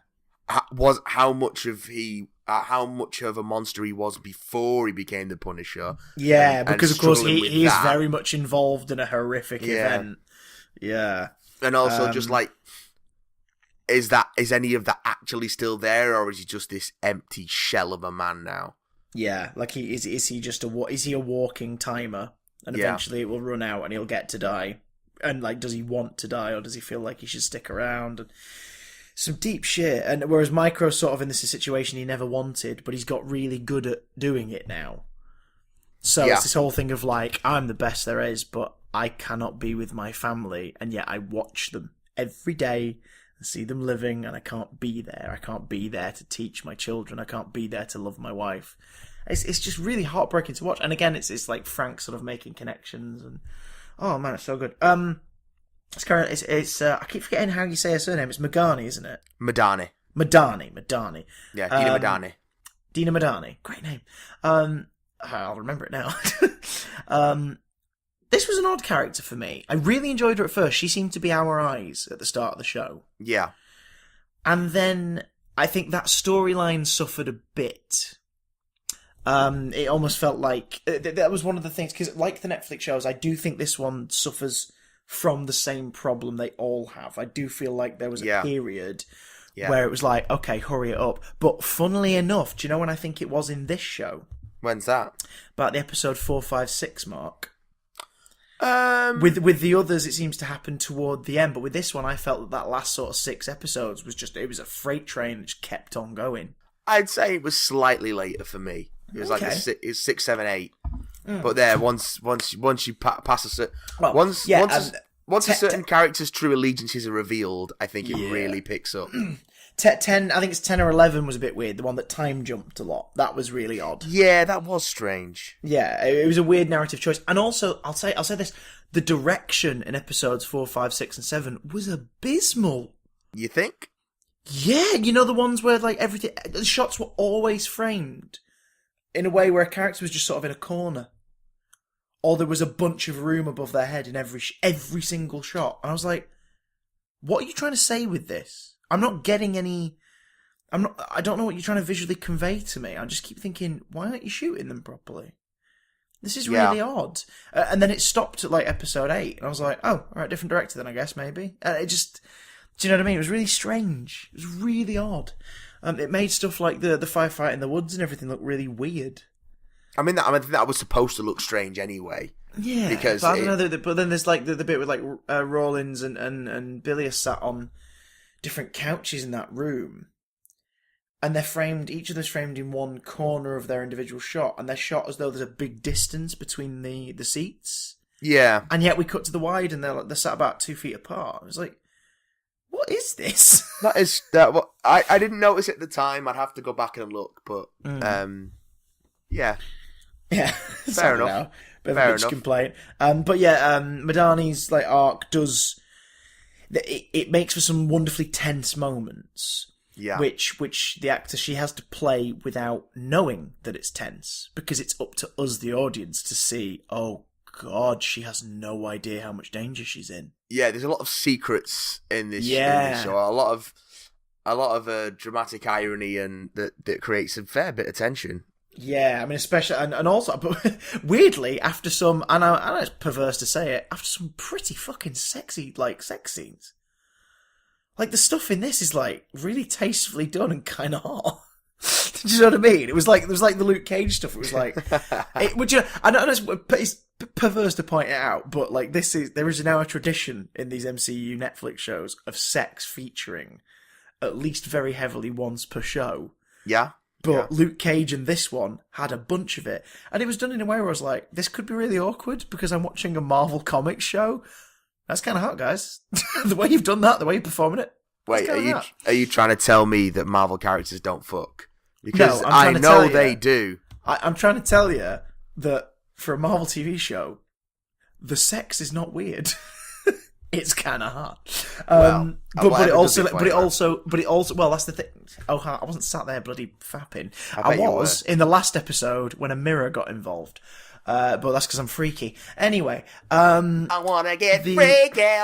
How much of a monster he was before he became the Punisher. Yeah, because of course he is very much involved in a horrific event. Yeah. And also just like, is any of that actually still there, or is he just this empty shell of a man now? Yeah, like is he just is he a walking timer, and eventually it will run out and he'll get to die, and like, does he want to die, or does he feel like he should stick around? And some deep shit. And whereas Micro's sort of in this situation he never wanted, but he's got really good at doing it now. So it's this whole thing of like, I'm the best there is, but I cannot be with my family, and yet I watch them every day, see them living, and I can't be there. I can't be there to teach my children. I can't be there to love my wife. It's just really heartbreaking to watch. And again, it's like Frank sort of making connections, and oh man, it's so good. It's I keep forgetting how you say her surname. It's Magani, isn't it? Madani. Madani. Yeah, Dina Madani. Dina Madani. Great name. I'll remember it now. This was an odd character for me. I really enjoyed her at first. She seemed to be our eyes at the start of the show. Yeah. And then I think that storyline suffered a bit. It almost felt like that was one of the things, because like the Netflix shows, I do think this one suffers from the same problem they all have. I do feel like there was a period where it was like, okay, hurry it up. But funnily enough, do you know when I think it was in this show? When's that? About the episode 4, 5, 6 mark. With the others, it seems to happen toward the end, but with this one, I felt that last sort of 6 episodes was it was a freight train that just kept on going. I'd say it was slightly later for me. It was like it was 6, 7, 8. But there, once you pass a certain once a certain character's true allegiances are revealed, I think it really picks up. 10, I think it's 10 or 11 was a bit weird. The one that time jumped a lot. That was really odd. Yeah, that was strange. Yeah, it was a weird narrative choice. And also, I'll say this: the direction in episodes 4, 5, 6, and 7 was abysmal. You think? Yeah, you know the ones where like the shots were always framed in a way where a character was just sort of in a corner, or there was a bunch of room above their head in every single shot. And I was like, what are you trying to say with this? I'm not getting any... I don't know what you're trying to visually convey to me. I just keep thinking, why aren't you shooting them properly? This is really odd. And then it stopped at like episode 8, and I was like, oh, all right, different director then, I guess, maybe. It just... Do you know what I mean? It was really strange. It was really odd. It made stuff like the firefight in the woods and everything look really weird. I think that was supposed to look strange anyway. Yeah, because but I don't know. But then there's like the bit with like Rawlins and Billy are sat on different couches in that room, and they're framed. Each of them's framed in one corner of their individual shot, and they're shot as though there's a big distance between the seats. Yeah, and yet we cut to the wide, and they're sat about 2 feet apart. It was like, what is this? What I didn't notice at the time. I'd have to go back and look, but yeah, fair enough. Bit of a bitch complaint. But yeah, Madani's like arc does. It makes for some wonderfully tense moments. Yeah. Which the actor, she has to play without knowing that it's tense, because it's up to us, the audience, to see, oh God, she has no idea how much danger she's in. Yeah, there's a lot of secrets in this show. A lot of dramatic irony, and that creates a fair bit of tension. Yeah, I mean, especially, and also, but weirdly, after some, and I know it's perverse to say it, after some pretty fucking sexy, like, sex scenes. Like, the stuff in this is, like, really tastefully done and kind of hot. Do you know what I mean? It was like the Luke Cage stuff. It was like, I don't know, it's perverse to point it out, but, like, there is now a tradition in these MCU Netflix shows of sex featuring at least very heavily once per show. Yeah. But Luke Cage and this one had a bunch of it. And it was done in a way where I was like, this could be really awkward because I'm watching a Marvel Comics show. That's kind of hot, guys. The way you've done that, the way you're performing it. Wait, are you trying to tell me that Marvel characters don't fuck? Because no, I know they do. I'm trying to tell you that for a Marvel TV show, the sex is not weird. It's kind of hot. But it also, well, that's the thing. Oh, I wasn't sat there bloody fapping. I was in the last episode when a mirror got involved. But that's because I'm freaky. Anyway, I wanna get freaky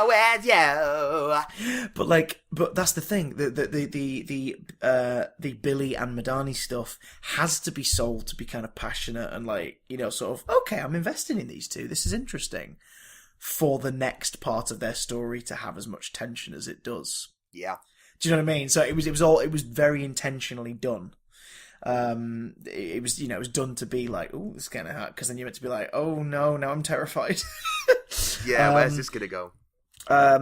with you. But that's the thing. The Billy and Madani stuff has to be sold to be kind of passionate and like, you know, sort of, okay, I'm investing in these two. This is interesting. For the next part of their story to have as much tension as it does. Yeah. Do you know what I mean? So it was very intentionally done. It was done to be like, oh, this is kind of hot, because then you're meant to be like, oh no, now I'm terrified. Yeah, where's this gonna go? I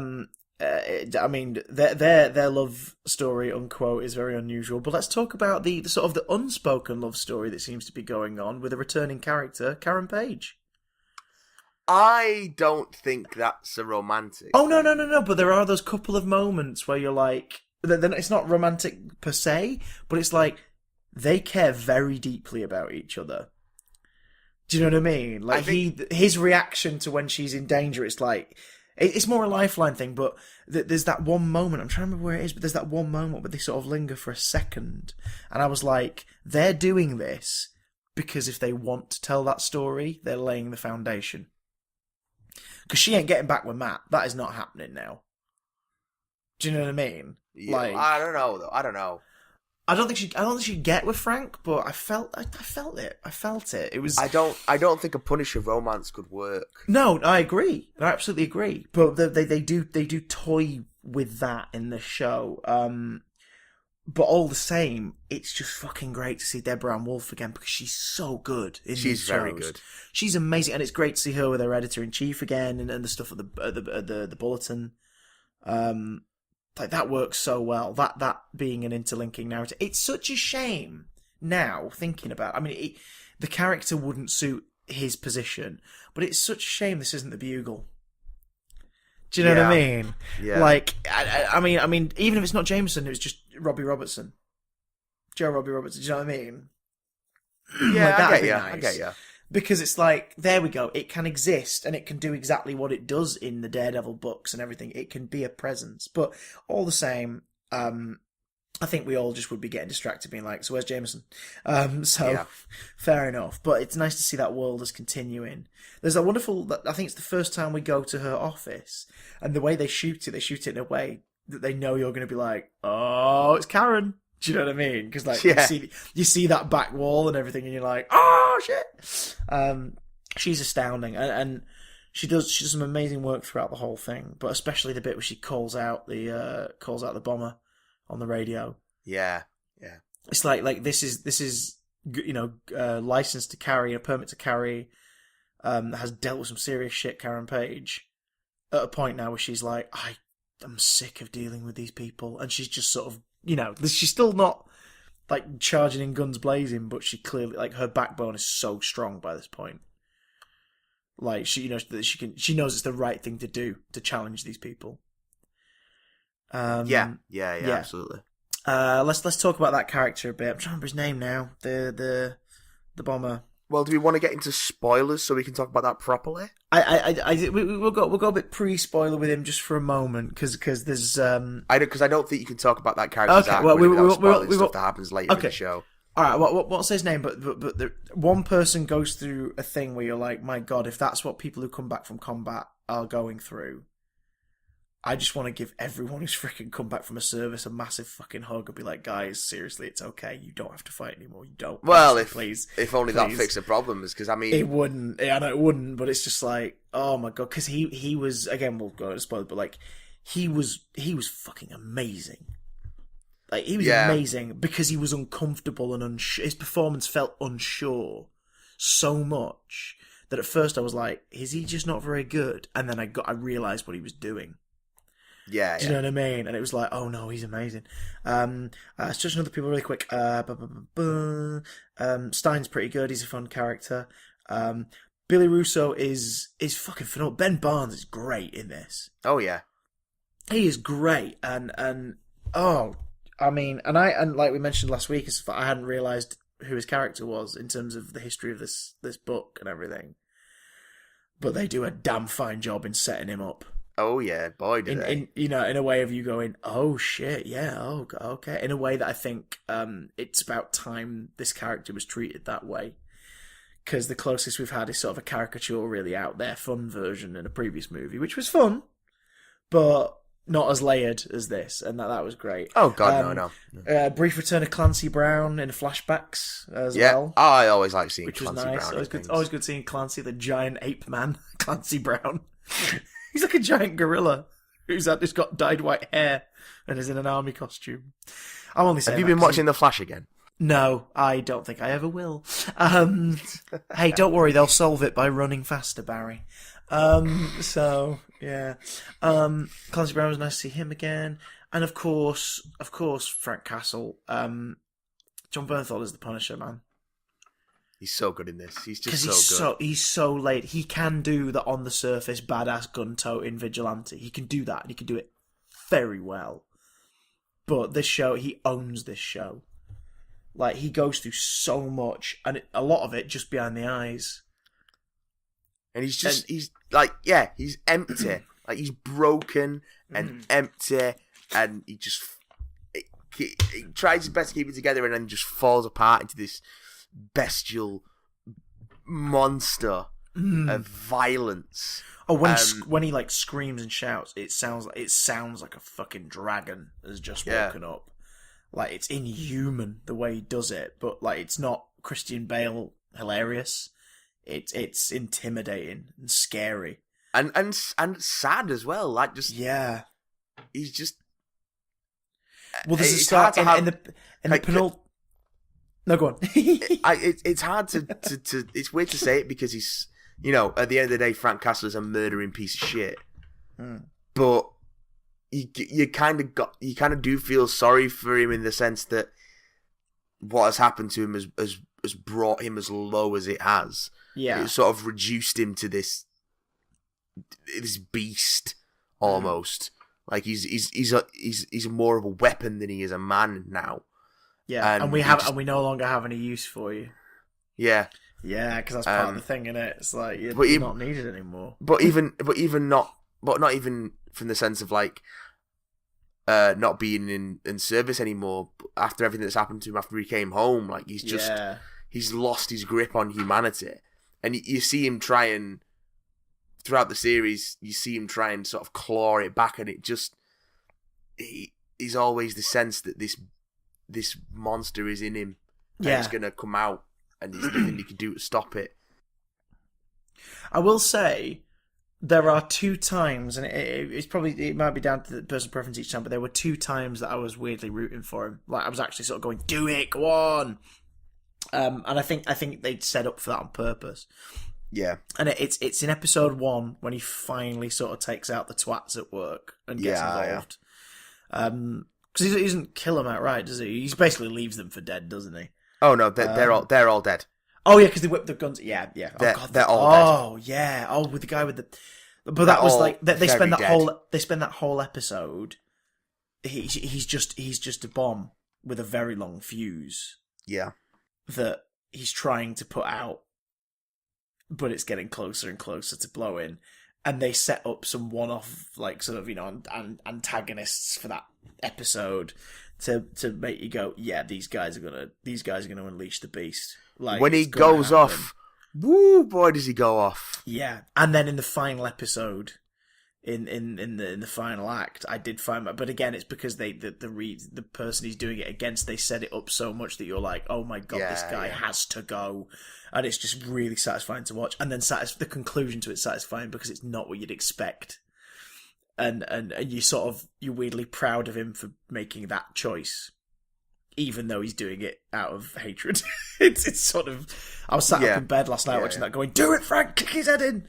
mean, their love story, unquote, is very unusual. But let's talk about the sort of the unspoken love story that seems to be going on with a returning character, Karen Page. I don't think that's a romantic. Oh, no. But there are those couple of moments where you're like, it's not romantic per se, but it's like they care very deeply about each other. Do you know what I mean? Like his reaction to when she's in danger, it's like, it's more a lifeline thing, but there's that one moment, I'm trying to remember where it is, but there's that one moment where they sort of linger for a second. And I was like, they're doing this because if they want to tell that story, they're laying the foundation. Because she ain't getting back with Matt. That is not happening now. Do you know what I mean? Yeah, like, I don't know though. I don't know. I don't think she'd get with Frank, but I felt it. It was. I don't think a Punisher romance could work. No, I agree. I absolutely agree. But they do toy with that in the show. But all the same, it's just fucking great to see Deborah Ann Wolf again because she's so good in these shows. She's very good. She's amazing, and it's great to see her with her editor in chief again and the stuff at the bulletin. Like that works so well. That being an interlinking narrative. It's such a shame now thinking about. I mean, the character wouldn't suit his position, but it's such a shame this isn't the Bugle. Do you know what I mean? Yeah. Like, I mean, even if it's not Jameson, it was just Robbie Robertson. Joe Robbie Robertson, do you know what I mean? Yeah, like, I get you. Nice. I get you. Because it's like, there we go. It can exist, and it can do exactly what it does in the Daredevil books and everything. It can be a presence. But all the same, I think we all just would be getting distracted being like, so where's Jameson? Fair enough. But it's nice to see that world is continuing. There's a wonderful, I think it's the first time we go to her office, and the way they shoot it in a way that they know you're going to be like, oh, it's Karen. Do you know what I mean? Because like you see that back wall and everything, and you're like, oh shit. She's astounding, and she does some amazing work throughout the whole thing, but especially the bit where she calls out the bomber on the radio. Yeah. It's like this is license to carry, a permit to carry, has dealt with some serious shit. Karen Page, at a point now where she's like, I'm sick of dealing with these people, and she's just sort of, she's still not like charging in guns blazing, but she clearly, like, her backbone is so strong by this point. Like, she knows it's the right thing to do to challenge these people. Yeah, absolutely. Let's talk about that character a bit. I'm trying to remember his name now. The bomber. Well, do we want to get into spoilers so we can talk about that properly? We'll go a bit pre-spoiler with him just for a moment because there's because I don't think you can talk about that character's arc without spoiling stuff that happens later in the show. All right, what's his name? But one person goes through a thing where you're like, my God, if that's what people who come back from combat are going through, I just want to give everyone who's freaking come back from a service a massive fucking hug and be like, guys, seriously, it's okay. You don't have to fight anymore. You don't. Well, please. If only that fixed the problems, because I mean, it wouldn't. I know it wouldn't, but it's just like, oh my God, because he was, again, we'll go into spoilers, but like he was fucking amazing. Like he was amazing because he was uncomfortable and unsure. His performance felt unsure so much that at first I was like, is he just not very good? And then I realized what he was doing. Yeah, do you know what I mean? And it was like, oh no, he's amazing. Let's just another people really quick. Stein's pretty good. He's a fun character. Billy Russo is fucking phenomenal. Ben Barnes is great in this. Oh yeah, he is great. And like we mentioned last week, I hadn't realised who his character was in terms of the history of this book and everything. But they do a damn fine job in setting him up. Oh yeah, boy, do they! In a way of you going, oh shit, yeah, oh okay. In a way that I think it's about time this character was treated that way, because the closest we've had is sort of a caricature, really out there, fun version in a previous movie, which was fun, but not as layered as this, and that was great. Oh god, no. Brief return of Clancy Brown in flashbacks as well. Yeah, I always like seeing which Clancy was nice. Brown. Always good seeing Clancy, the giant ape man, Clancy Brown. He's like a giant gorilla who's just got dyed white hair and is in an army costume. I'm only saying. Have you been watching The Flash again? No, I don't think I ever will. Hey, don't worry, they'll solve it by running faster, Barry. So yeah. Clancy Brown was nice to see him again, and of course, Frank Castle. John Bernthal is the Punisher, man. He's so good in this. He's just he's so laid. He can do the on the surface badass gun-toting vigilante. He can do that, and he can do it very well. But this show, he owns this show. Like, he goes through so much, and a lot of it just behind the eyes. And he's empty. Like, he's broken and empty, and he tries his best to keep it together, and then just falls apart into this bestial monster of violence. Oh, when he like screams and shouts, it sounds like a fucking dragon has just woken up. Like, it's inhuman the way he does it, but like, it's not Christian Bale hilarious. It's intimidating and scary and sad as well. Like, just he's just. Well, there's a start in the penult. No, go on. It's hard to it's weird to say it because he's, at the end of the day, Frank Castle's a murdering piece of shit. But you kind of do feel sorry for him in the sense that what has happened to him has brought him as low as it has. Yeah, it sort of reduced him to this beast almost. Like he's more of a weapon than he is a man now. Yeah, and we no longer have any use for you. Yeah, because that's part of the thing, innit? It's like you're not needed anymore. But not even from the sense of like not being in service anymore. After everything that's happened to him after he came home, like he's lost his grip on humanity, and you see him trying throughout the series. You see him try and sort of claw it back, and it just he's always the sense that this monster is in him, and it's going to come out, and there's nothing he can do to stop it. I will say, there are 2 times, and it might be down to the personal preference each time, but there were 2 times that I was weirdly rooting for him. Like, I was actually sort of going, do it, go on! And I think they'd set up for that on purpose. Yeah. And it's in episode 1 when he finally sort of takes out the twats at work and gets involved. Because he doesn't kill them outright, does he? He basically leaves them for dead, doesn't he? Oh no, they're all dead. Oh yeah, because they whip the guns. Yeah. They're all dead. Oh yeah. Oh, with the guy with the. But that was like they spend that whole episode. He's just a bomb with a very long fuse. Yeah. That he's trying to put out, but it's getting closer and closer to blowing. And they set up some one-off, like, sort of, antagonists for that episode to make you go, yeah, these guys are gonna unleash the beast. Like, when he goes off, woo, boy, does he go off! Yeah, and then in the final episode, in the final act, I did find that, but again, it's because the person he's doing it against, they set it up so much that you're like, oh my god, this guy has to go. And it's just really satisfying to watch. And then the conclusion to it's satisfying because it's not what you'd expect. And you're weirdly proud of him for making that choice. Even though he's doing it out of hatred. it's sort of... I was sat up in bed last night watching that going, do it, Frank! Kick his head in!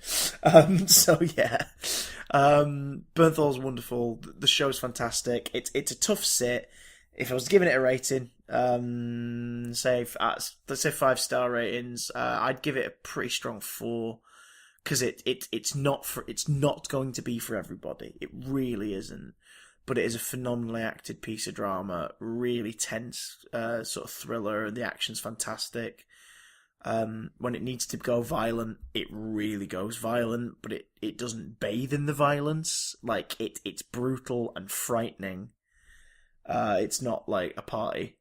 Bernthal's wonderful. The show's fantastic. It's a tough sit. If I was giving it a rating, let's say 5-star ratings, I'd give it a pretty strong 4 because it's not going to be for everybody. It really isn't, but it is a phenomenally acted piece of drama, really tense sort of thriller, and the action's fantastic. When it needs to go violent, it really goes violent, but it doesn't bathe in the violence. Like it's brutal and frightening. It's not like a party.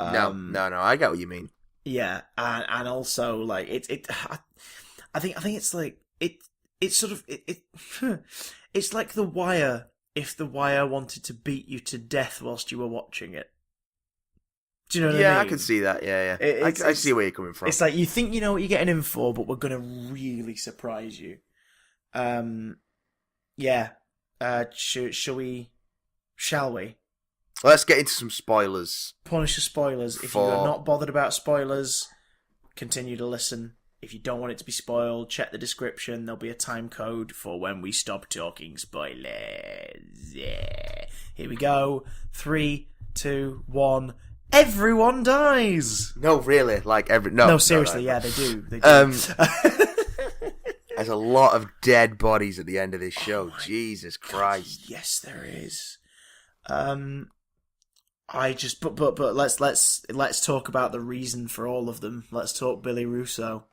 No, I get what you mean. Yeah, and also like I think it's like it's sort of it's like The Wire if The Wire wanted to beat you to death whilst you were watching it. Do you know what I mean? Yeah, I can see that. Yeah. I see where you're coming from. It's like you think you know what you're getting in for, but we're gonna really surprise you. Yeah. Shall we? Let's get into some spoilers. Punish the spoilers. If you're not bothered about spoilers, continue to listen. If you don't want it to be spoiled, check the description. There'll be a time code for when we stop talking spoilers. Yeah. Here we go. 3, 2, 1. everyone dies. No, really, like No, seriously, yeah, they do. They do. There's a lot of dead bodies at the end of this show. Jesus Christ! Yes, there is. I just but let's talk about the reason for all of them. Let's talk Billy Russo.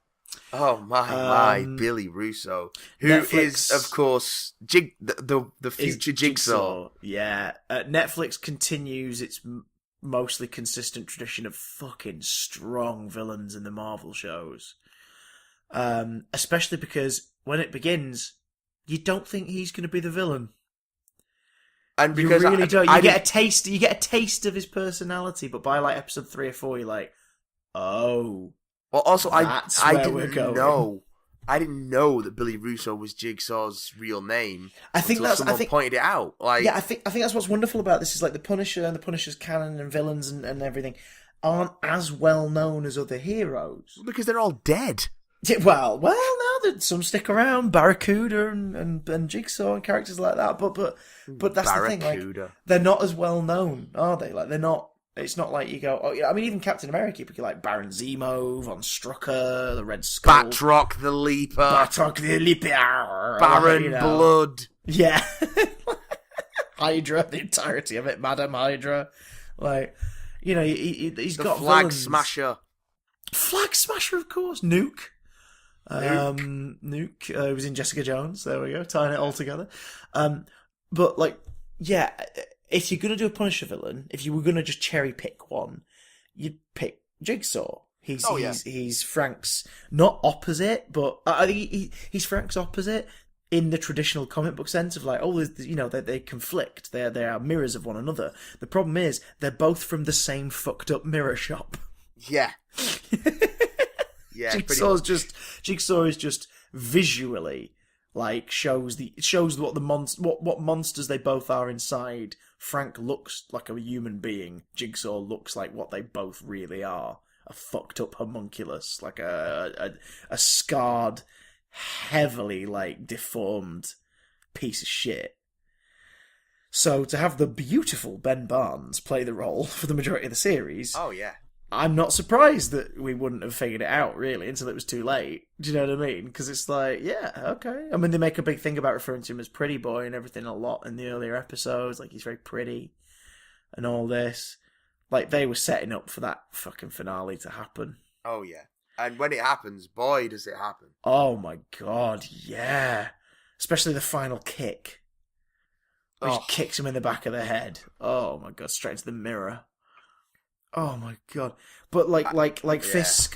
Oh my, Billy Russo, who is of course the future Jigsaw. Yeah, Netflix continues its mostly consistent tradition of fucking strong villains in the Marvel shows. Especially because when it begins, you don't think he's going to be the villain. And because you really don't. You get a taste of his personality, but by like episode 3 or 4, you're like, oh. Well, also, I didn't know that Billy Russo was Jigsaw's real name. I think someone pointed it out. Like, yeah, I think that's what's wonderful about this is like the Punisher and the Punisher's canon and villains and everything aren't as well known as other heroes because they're all dead. Yeah, well, now that some stick around, Barracuda and Jigsaw and characters like that, but that's the thing, like they're not as well known, are they? Like they're not. It's not like you go. Oh, yeah, I mean, even Captain America, you like Baron Zemo, Von Strucker, the Red Skull, Batroc the Leaper, Baron Blood, yeah, Hydra, the entirety of it, Madam Hydra, like he's got Flag villains. Smasher, Flag Smasher, of course, Nuke. Nuke was in Jessica Jones. There we go, tying it all together. But like, yeah. If you're going to do a Punisher villain, if you were going to just cherry pick one, you'd pick Jigsaw. He's Frank's, not opposite, but I think he's Frank's opposite in the traditional comic book sense of like, they conflict. They are mirrors of one another. The problem is, they're both from the same fucked up mirror shop. Yeah. Yeah. Jigsaw is just visually like shows what monsters they both are inside. Frank looks like a human being. Jigsaw looks like what they both really are. A fucked up homunculus. Like a scarred, heavily like deformed piece of shit. So to have the beautiful Ben Barnes play the role for the majority of the series... Oh, yeah. I'm not surprised that we wouldn't have figured it out, really, until it was too late. Do you know what I mean? Because it's like, yeah, okay. I mean, they make a big thing about referring to him as Pretty Boy and everything a lot in the earlier episodes. Like, he's very pretty and all this. Like, they were setting up for that fucking finale to happen. Oh, yeah. And when it happens, boy, does it happen. Oh, my God, yeah. Especially the final kick. Where he kicks him in the back of the head. Oh, my God, straight into the mirror. Oh my God! But Fisk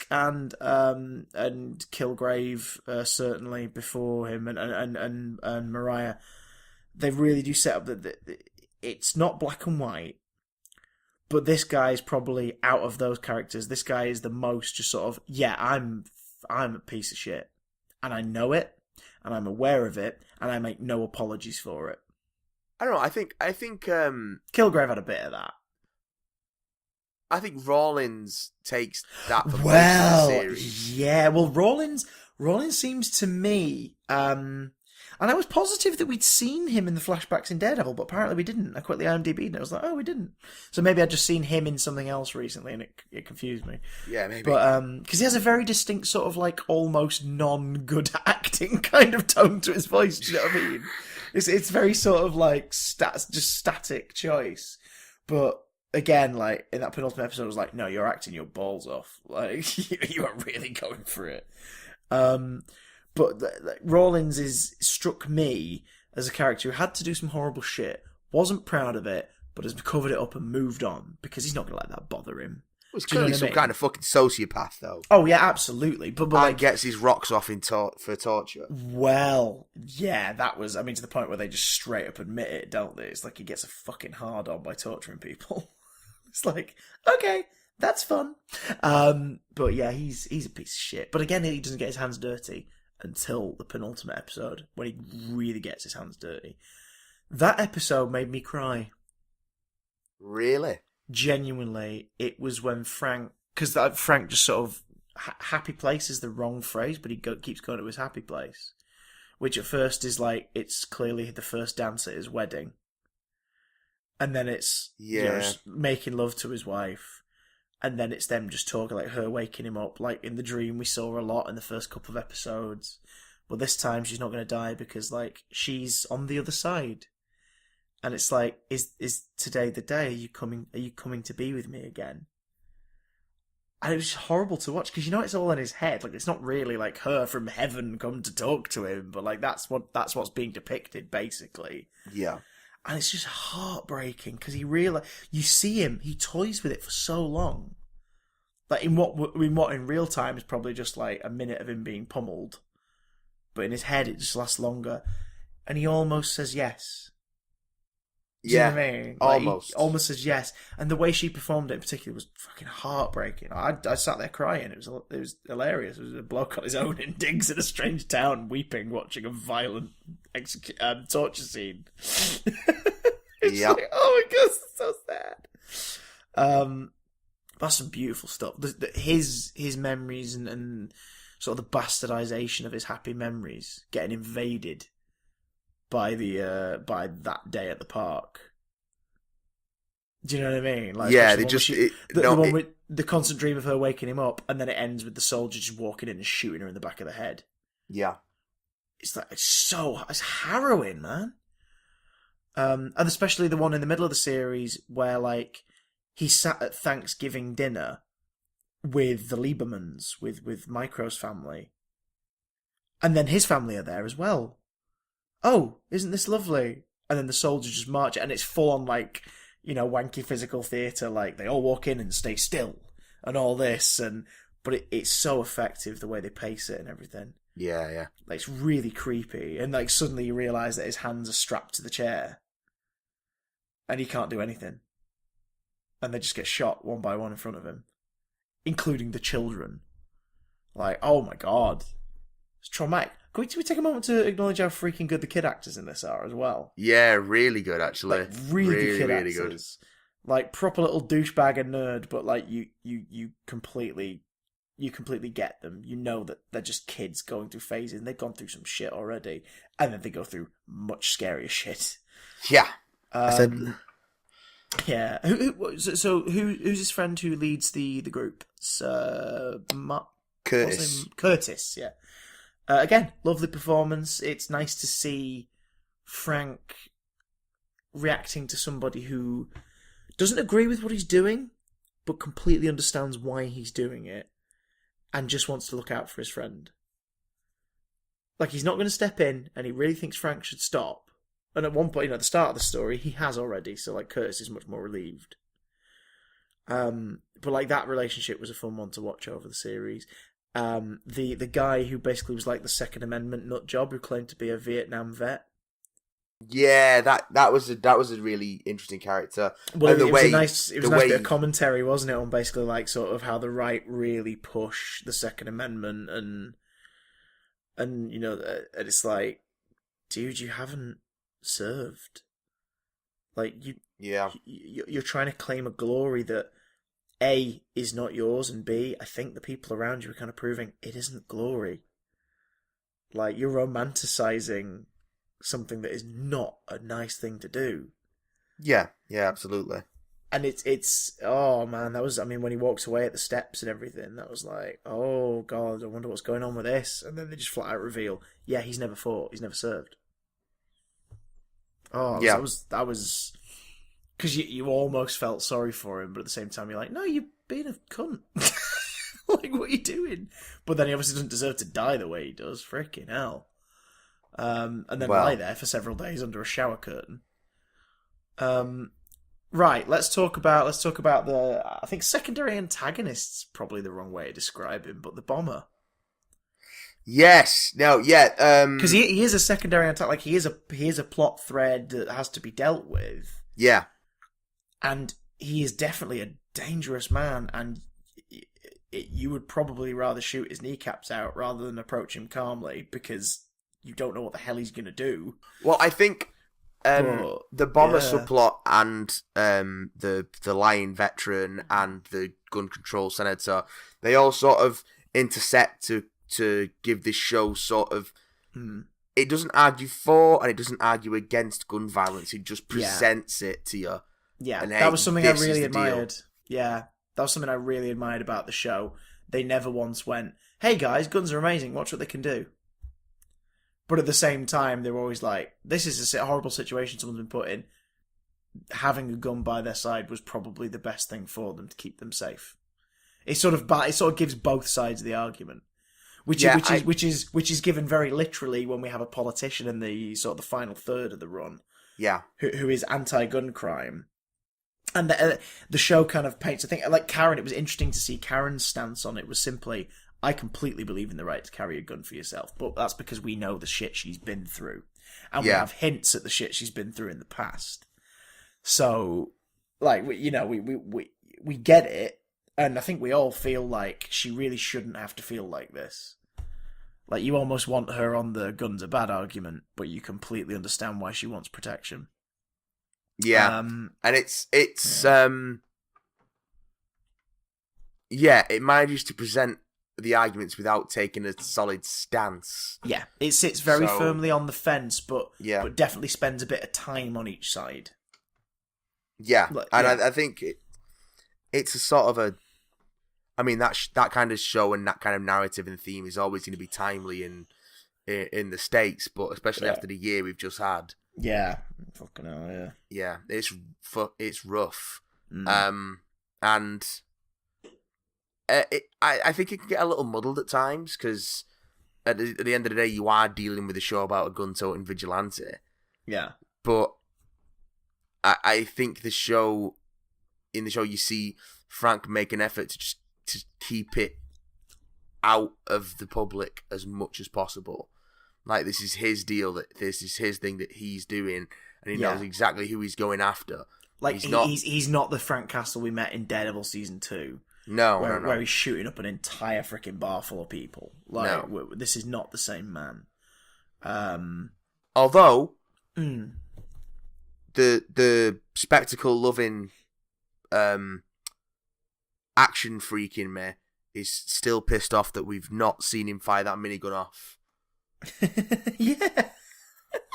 and Kilgrave certainly before him and Mariah, they really do set up that it's not black and white. But this guy is probably out of those characters. This guy is the most just sort of I'm a piece of shit, and I know it, and I'm aware of it, and I make no apologies for it. I don't know. I think Kilgrave had a bit of that. I think Rawlins takes that for most of the series. Yeah. Well, Rawlins seems to me, and I was positive that we'd seen him in the flashbacks in Daredevil, but apparently we didn't. I quickly IMDb'd and I was like, oh, we didn't. So maybe I'd just seen him in something else recently, and it confused me. Yeah, maybe. But because he has a very distinct sort of like almost non-good acting kind of tone to his voice. Do you know what I mean? It's very sort of like just static choice, but. Again, like, in that penultimate episode, I was like, no, you're acting your balls off. Like, you are really going for it. But Rawlins struck me as a character who had to do some horrible shit, wasn't proud of it, but has covered it up and moved on, because he's not going to let that bother him. Well, he's clearly some kind of fucking sociopath, though. Oh, yeah, absolutely. But like, gets his rocks off for torture. Well, yeah, that was, to the point where they just straight up admit it, don't they? It's like he gets a fucking hard on by torturing people. It's like, okay, that's fun. But yeah, he's a piece of shit. But again, he doesn't get his hands dirty until the penultimate episode, when he really gets his hands dirty. That episode made me cry. Really? Genuinely, it was when Frank... Because Frank just sort of... happy place is the wrong phrase, but he keeps going to his happy place. Which at first is like, it's clearly the first dance at his wedding. and then it's just making love to his wife, and then it's them just talking, like her waking him up, like in the dream we saw a lot in the first couple of episodes. But this time she's not going to die because like she's on the other side, and it's like, is today the day? Are you coming to be with me again? And it was horrible to watch because it's all in his head. Like it's not really like her from heaven come to talk to him, but like that's what's being depicted basically. Yeah, and it's just heartbreaking because you see him, he toys with it for so long, like in what in real time is probably just like a minute of him being pummeled, but in his head it just lasts longer, and he almost says yes. Do you know what I mean? Like, almost. He almost says yes. And the way she performed it in particular was fucking heartbreaking. I sat there crying. It was hilarious. It was a bloke on his own in digs in a strange town weeping, watching a violent torture scene. It's like, oh my god, it's so sad. That's some beautiful stuff. His memories and sort of the bastardization of his happy memories getting invaded by that day at the park. Do you know what I mean? Like, the one with the constant dream of her waking him up, and then it ends with the soldier just walking in and shooting her in the back of the head. Yeah, it's harrowing, man. And especially the one in the middle of the series where like he sat at Thanksgiving dinner with the Liebermans, with Micro's family, and then his family are there as well. Oh, isn't this lovely? And then the soldiers just march, and it's full on like, wanky physical theatre. Like they all walk in and stay still, and all this, but it's so effective the way they pace it and everything. Yeah. Like it's really creepy, and like suddenly you realise that his hands are strapped to the chair, and he can't do anything, and they just get shot one by one in front of him, including the children. Like, oh my god, it's traumatic. Can we take a moment to acknowledge how freaking good the kid actors in this are as well? Yeah, really good, actually. Like, really good kid actors. Good. Like, proper little douchebag and nerd, but like, you completely get them. You know that they're just kids going through phases, and they've gone through some shit already, and then they go through much scarier shit. Yeah. Yeah. So who's his friend who leads the group? It's, Curtis. Curtis, yeah. Again, lovely performance. It's nice to see Frank reacting to somebody who doesn't agree with what he's doing, but completely understands why he's doing it, and just wants to look out for his friend. Like, he's not going to step in, and he really thinks Frank should stop. And at one point, at the start of the story, he has already, so like Curtis is much more relieved. But like that relationship was a fun one to watch over the series. The guy who basically was like the Second Amendment nut job, who claimed to be a Vietnam vet. Yeah, that was a really interesting character. Well, it was a nice bit of commentary, wasn't it, on basically like sort of how the right really push the Second Amendment, and and it's like, dude, you haven't served. Like you're trying to claim a glory that A, is not yours, and B, I think the people around you are kind of proving it isn't glory. Like, you're romanticizing something that is not a nice thing to do. Yeah, absolutely. And it's oh man, when he walks away at the steps and everything, that was like, oh god, I wonder what's going on with this. And then they just flat out reveal, yeah, he's never fought, he's never served. Oh, yeah. That was because you almost felt sorry for him, but at the same time you're like, no, you're being a cunt. Like, what are you doing? But then he obviously doesn't deserve to die the way he does. Freaking hell. And then lie there for several days under a shower curtain. Right, let's talk about the, I think secondary antagonist's probably the wrong way to describe him, but the bomber. Yes. No. Yeah. Because he is a secondary antagonist. Like, he is a plot thread that has to be dealt with. Yeah. And he is definitely a dangerous man, and you would probably rather shoot his kneecaps out rather than approach him calmly, because you don't know what the hell he's going to do. Well, I think the bomber subplot and the lying veteran and the gun control senator, they all sort of intersect to give this show sort of... It doesn't argue for and it doesn't argue against gun violence. It just presents it to you Yeah, And, that was something I really deal. admired. Yeah, that was something I really admired about the show. They never once went, "Hey guys, guns are amazing. Watch what they can do." But at the same time, they were always like, "This is a horrible situation someone's been put in. Having a gun by their side was probably the best thing for them to keep them safe." It sort of gives both sides of the argument, which is given very literally when we have a politician in the sort of the final third of the run, who is anti-gun crime, and the show kind of paints. I think like Karen, it was interesting to see Karen's stance on it was simply, I completely believe in the right to carry a gun for yourself, but that's because we know the shit she's been through, and we have hints at the shit she's been through in the past. So, like, we get it. And I think we all feel like she really shouldn't have to feel like this. Like, you almost want her on the guns are bad argument, but you completely understand why she wants protection. Yeah. And it manages to present the arguments without taking a solid stance. Yeah, it sits very firmly on the fence, but definitely spends a bit of time on each side. Yeah, I think it's a sort of a... I mean, that kind of show and that kind of narrative and theme is always going to be timely in the States, but especially after the year we've just had. Yeah, fucking hell, yeah. Yeah, it's rough. Mm. And I think it can get a little muddled at times, because at the end of the day, you are dealing with a show about a gun-toting vigilante. Yeah. But I think in the show you see Frank make an effort to keep it out of the public as much as possible. Like, this is his deal, that this is his thing that he's doing, and he knows exactly who he's going after. Like, he's not the Frank Castle we met in Daredevil Season 2. No, where he's shooting up an entire freaking bar full of people. Like, this is not the same man. Although, the spectacle-loving action freak in me is still pissed off that we've not seen him fire that minigun off. Yeah.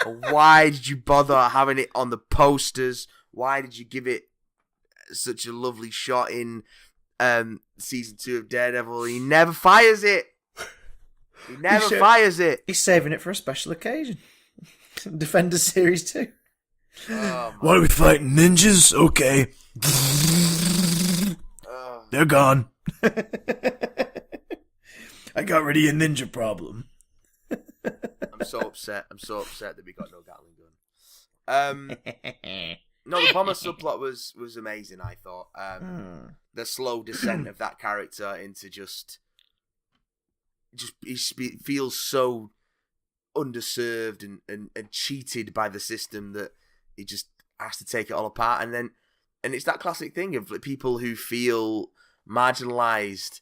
Why did you bother having it on the posters? Why did you give it such a lovely shot in season 2 of Daredevil? He never fires it. He never fires it. He's saving it for a special occasion. Defenders Series 2. Oh, what are we fighting? Ninjas? Okay. They're gone. I got rid of your ninja problem. I'm so upset that we got no Gatling gun. No, the bomber subplot was amazing, I thought. The slow descent of that character into just he feels so underserved and cheated by the system that he just has to take it all apart. And it's that classic thing of people who feel marginalised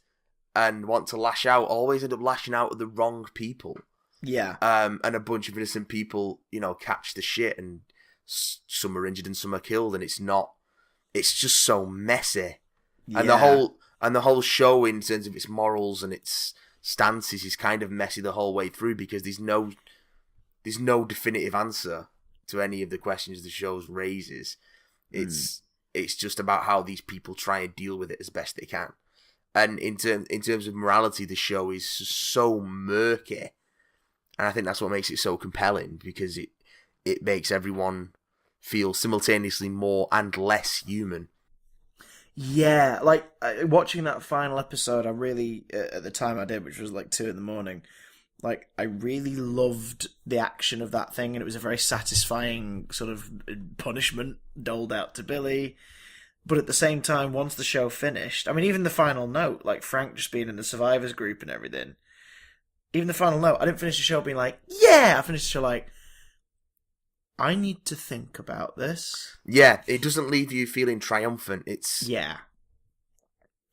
and want to lash out always end up lashing out at the wrong people. Yeah. And a bunch of innocent people, catch the shit, and some are injured and some are killed, and it's just so messy. Yeah. And the whole show, in terms of its morals and its stances, is kind of messy the whole way through, because there's no definitive answer to any of the questions the show raises. It's just about how these people try and deal with it as best they can. And in terms of morality, the show is so murky. And I think that's what makes it so compelling, because it makes everyone feel simultaneously more and less human. Yeah, like, watching that final episode, I really, at the time I did, which was like 2 a.m, like, I really loved the action of that thing, and it was a very satisfying sort of punishment doled out to Billy. But at the same time, once the show finished, I mean, even the final note, like Frank just being in the survivors group and everything, even the final note, I didn't finish the show being like, yeah! I finished the show like, I need to think about this. Yeah, it doesn't leave you feeling triumphant. Yeah.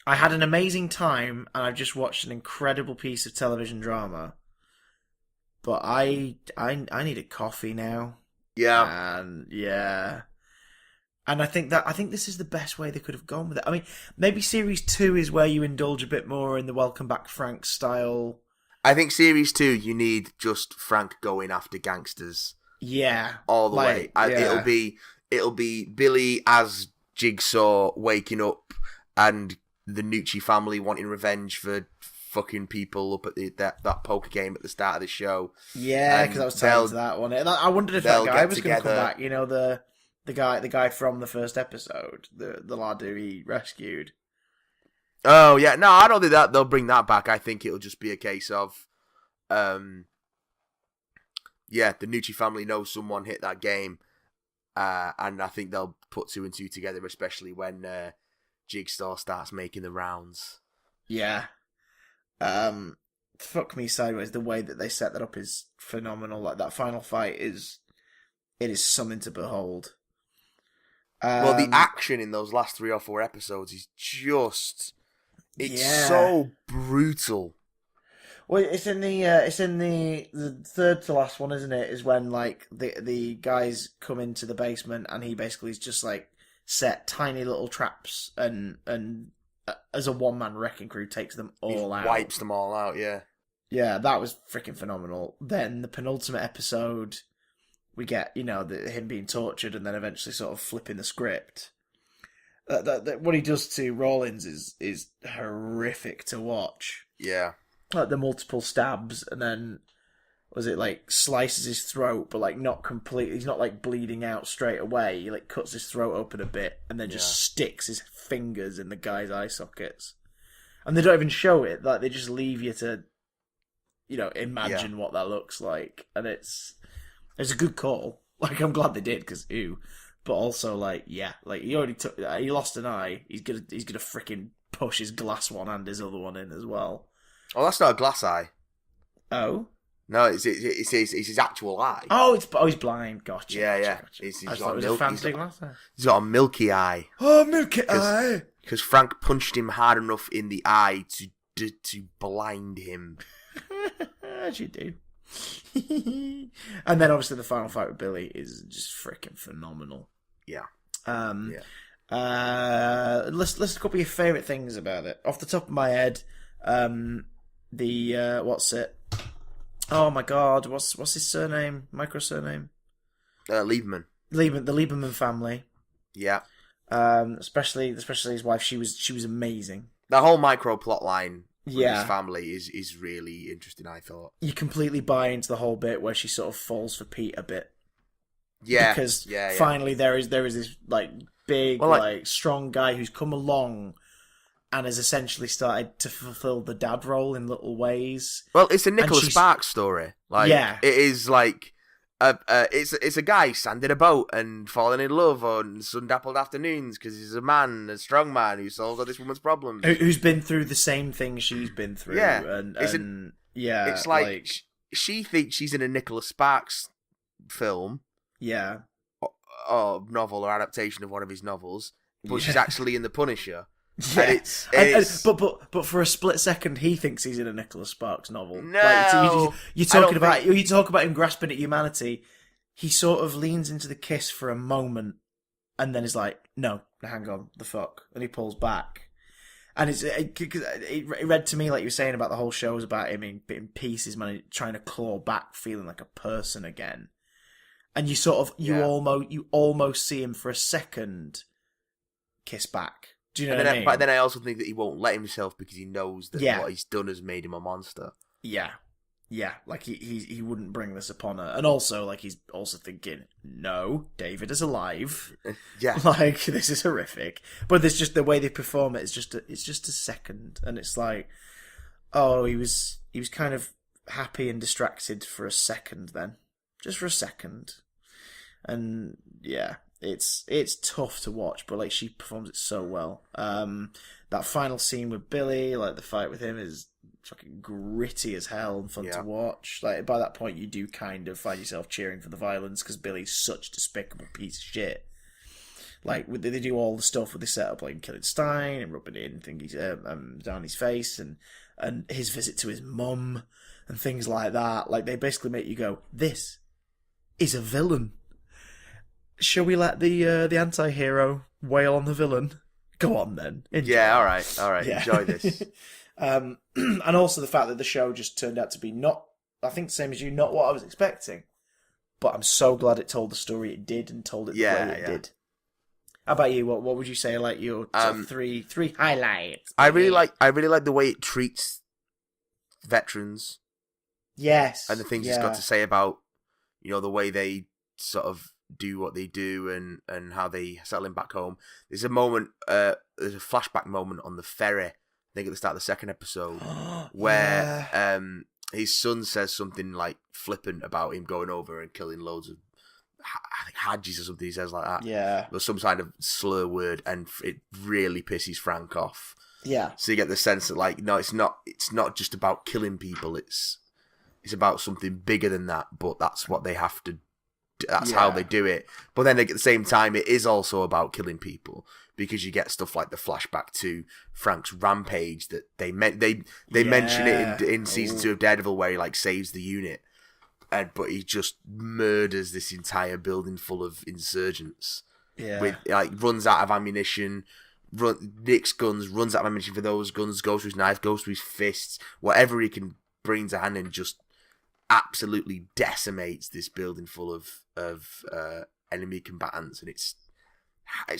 I had an amazing time, and I've just watched an incredible piece of television drama. But I need a coffee now. Yeah. And yeah. And I think this is the best way they could have gone with it. I mean, maybe Series 2 is where you indulge a bit more in the Welcome Back Frank style. I think Series 2, you need just Frank going after gangsters. Yeah. All the way. Yeah. It'll be Billy as Jigsaw waking up and the Nucci family wanting revenge for fucking people up at that poker game at the start of the show. Yeah, because I was tied into that one. And I wondered if that guy was going to come back. You know, the guy from the first episode, the lad who he rescued. Oh yeah, no, I don't think that they'll bring that back. I think it'll just be a case of, the Nucci family knows someone hit that game, and I think they'll put 2 and 2 together, especially when Jigsaw starts making the rounds. Yeah. Fuck me sideways. The way that they set that up is phenomenal. Like that final fight is something to behold. Well, the action in those last 3 or 4 episodes is just so brutal. Well, it's in the third to last one, isn't it? Is when like the guys come into the basement and he basically is just like set tiny little traps and as a one-man wrecking crew takes them all out. Wipes them all out, yeah. Yeah, that was freaking phenomenal. Then the penultimate episode, we get, him being tortured and then eventually sort of flipping the script. What he does to Rawlins is horrific to watch. Yeah. Like the multiple stabs and then, was it like slices his throat but like not completely, he's not like bleeding out straight away. He like cuts his throat open a bit and then just sticks his fingers in the guy's eye sockets. And they don't even show it, like they just leave you to, imagine what that looks like. And it's a good call. Like I'm glad they did because but also he already he lost an eye. He's gonna freaking push his glass one and his other one in as well. Oh, that's not a glass eye. Oh. No, it's his actual eye. Oh, he's blind. Gotcha. Yeah. Gotcha. He's got a milky eye. Oh, milky eye. Because Frank punched him hard enough in the eye to blind him. As you do. And then obviously the final fight with Billy is just freaking phenomenal. Yeah. List a couple of your favourite things about it. Off the top of my head, what's it? Oh my god, what's his surname? Micro surname? Lieberman. The Lieberman family. Yeah. Especially his wife. She was amazing. The whole micro plot line with his family is really interesting, I thought. You completely buy into the whole bit where she sort of falls for Pete a bit. Yeah. Because finally there is this like big strong guy who's come along and has essentially started to fulfill the dad role in little ways. Well, it's a Nicholas Sparks story. It is like it's a guy sanding a boat and falling in love on sun-dappled afternoons because he's a strong man who solves all this woman's problems. Who's been through the same thing she's been through. Yeah, it's like she thinks she's in a Nicholas Sparks film. Yeah. Or novel or adaptation of one of his novels, but she's actually in The Punisher. Yeah. But for a split second, he thinks he's in a Nicholas Sparks novel. No, you talk about him grasping at humanity. He sort of leans into the kiss for a moment, and then is like, "No, hang on, the fuck," and he pulls back. And it read to me like you were saying about the whole show was about him in pieces, man, trying to claw back, feeling like a person again. And you almost see him for a second kiss back. Do you know what I mean? But then I also think that he won't let himself because he knows that what he's done has made him a monster. Yeah. Like he wouldn't bring this upon her, and also like he's also thinking, no, David is alive. Yeah, like this is horrific. But it's just the way they perform it. It's just a second, and it's like, oh, he was kind of happy and distracted for a second, then just for a second, and yeah. It's tough to watch, but like she performs it so well. That final scene with Billy, like the fight with him, is fucking gritty as hell and fun to watch. Like by that point, you do kind of find yourself cheering for the violence because Billy's such a despicable piece of shit. Like they do all the stuff with the setup, like killing Stein and rubbing it in things down his face, and his visit to his mum and things like that. Like they basically make you go, "This is a villain." Shall we let the anti-hero wail on the villain? Go on then. Enjoy. Yeah, all right. Yeah. Enjoy this. And also the fact that the show just turned out to be not, I think the same as you, not what I was expecting. But I'm so glad it told the story it did and told it the way it did. How about you? What would you say? Like your top three highlights? I really like the way it treats veterans. Yes, and the things it's got to say about the way they sort of do what they do and how they settle in back home. There's a moment, there's a flashback moment on the ferry, I think at the start of the second episode, where his son says something like flippant about him going over and killing loads of I think Hadjis or something. He says like that. Yeah, or some kind of slur word, and it really pisses Frank off. Yeah. So you get the sense that like, no, it's not just about killing people. It's about something bigger than that. But that's what they have to. That's how they do it. But then at the same time, it is also about killing people, because you get stuff like the flashback to Frank's rampage that they mention it in season 2 of Daredevil, where he like saves the unit, but he just murders this entire building full of insurgents. Yeah, with like runs out of ammunition. Nick's guns, runs out of ammunition for those guns, goes to his knife, goes to his fists, whatever he can bring to hand, and just absolutely decimates this building full of enemy combatants, and it's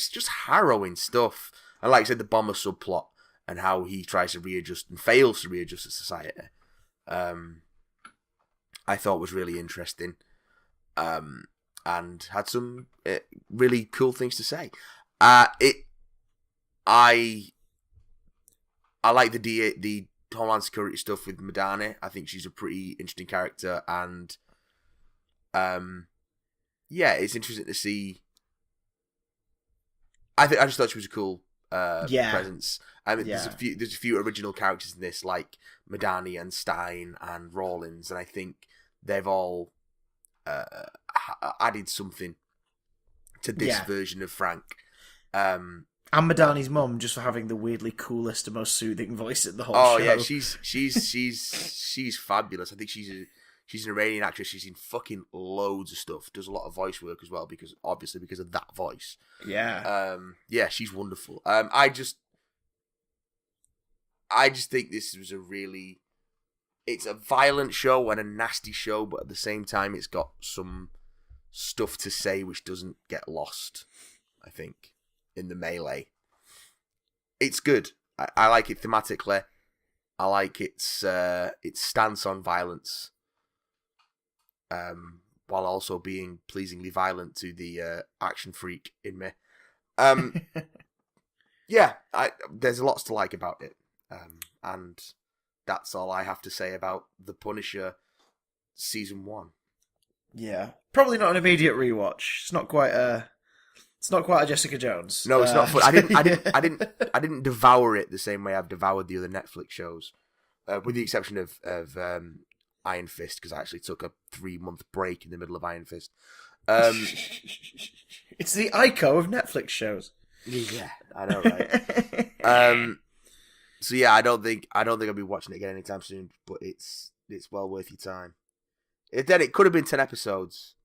just harrowing stuff. And like I said, the bomber subplot and how he tries to readjust and fails to readjust to society, I thought was really interesting, and had some really cool things to say. I like the Homeland Security stuff with Madani. I think she's a pretty interesting character, and it's interesting to see. I just thought she was a cool presence. I mean, there's a few original characters in this, like Madani and Stein and Rawlins, and I think they've all added something to this version of Frank. And Madani's mum, just for having the weirdly coolest and most soothing voice in the whole show. Oh yeah, she's fabulous. I think she's an Iranian actress. She's in fucking loads of stuff. Does a lot of voice work as well, because of that voice. Yeah. She's wonderful. I just think this was it's a violent show and a nasty show, but at the same time, it's got some stuff to say which doesn't get lost, I think, in the melee. It's good. I like it thematically. I like its stance on violence, while also being pleasingly violent to the action freak in me. There's lots to like about it, and that's all I have to say about The Punisher season 1. Yeah, probably not an immediate rewatch. It's not quite a Jessica Jones. No, it's not fun. I didn't devour it the same way I've devoured the other Netflix shows, with the exception of Iron Fist, because I actually took a 3-month break in the middle of Iron Fist. It's the Ico of Netflix shows. Yeah, I know, right? So yeah, I don't think I'll be watching it again anytime soon, but it's well worth your time. It could have been 10 episodes.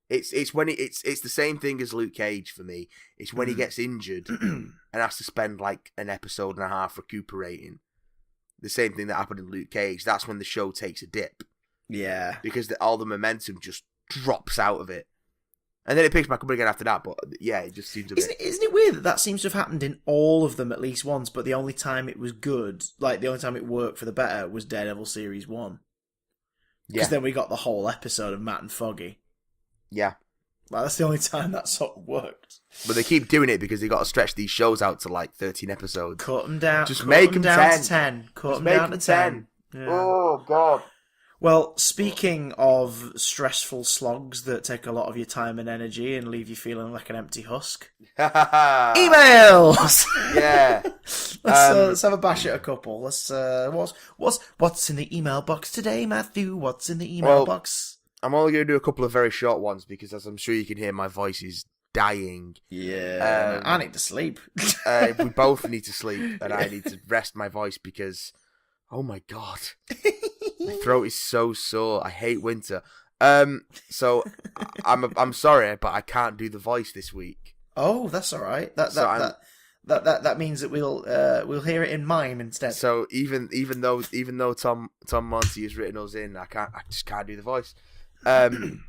It's when it's the same thing as Luke Cage for me. It's when he gets injured and has to spend like an episode and a half recuperating. The same thing that happened in Luke Cage. That's when the show takes a dip. Yeah, because all the momentum just drops out of it, and then it picks back up again after that. But yeah, it just seems a bit. Isn't it weird that seems to have happened in all of them at least once? But the only time it was good, like the only time it worked for the better, was Daredevil series 1. Because then we got the whole episode of Matt and Foggy. Yeah. Like, that's the only time that sort of worked. But they keep doing it because they got to stretch these shows out to like 13 episodes. Cut them down. Just make them down to 10. Cut them down to 10. Yeah. Oh, God. Well, speaking of stressful slogs that take a lot of your time and energy and leave you feeling like an empty husk, emails! Yeah. Let's have a bash at a couple. Let's what's in the email box today, Matthew? What's in the email box? I'm only going to do a couple of very short ones because, as I'm sure you can hear, my voice is dying. Yeah, I need to sleep. We both need to sleep, and I need to rest my voice because, oh my God, my throat is so sore. I hate winter. So I'm sorry, but I can't do the voice this week. Oh, that's all right. That means that we'll hear it in mime instead. So even though Tom Monty has written us in, I just can't do the voice. And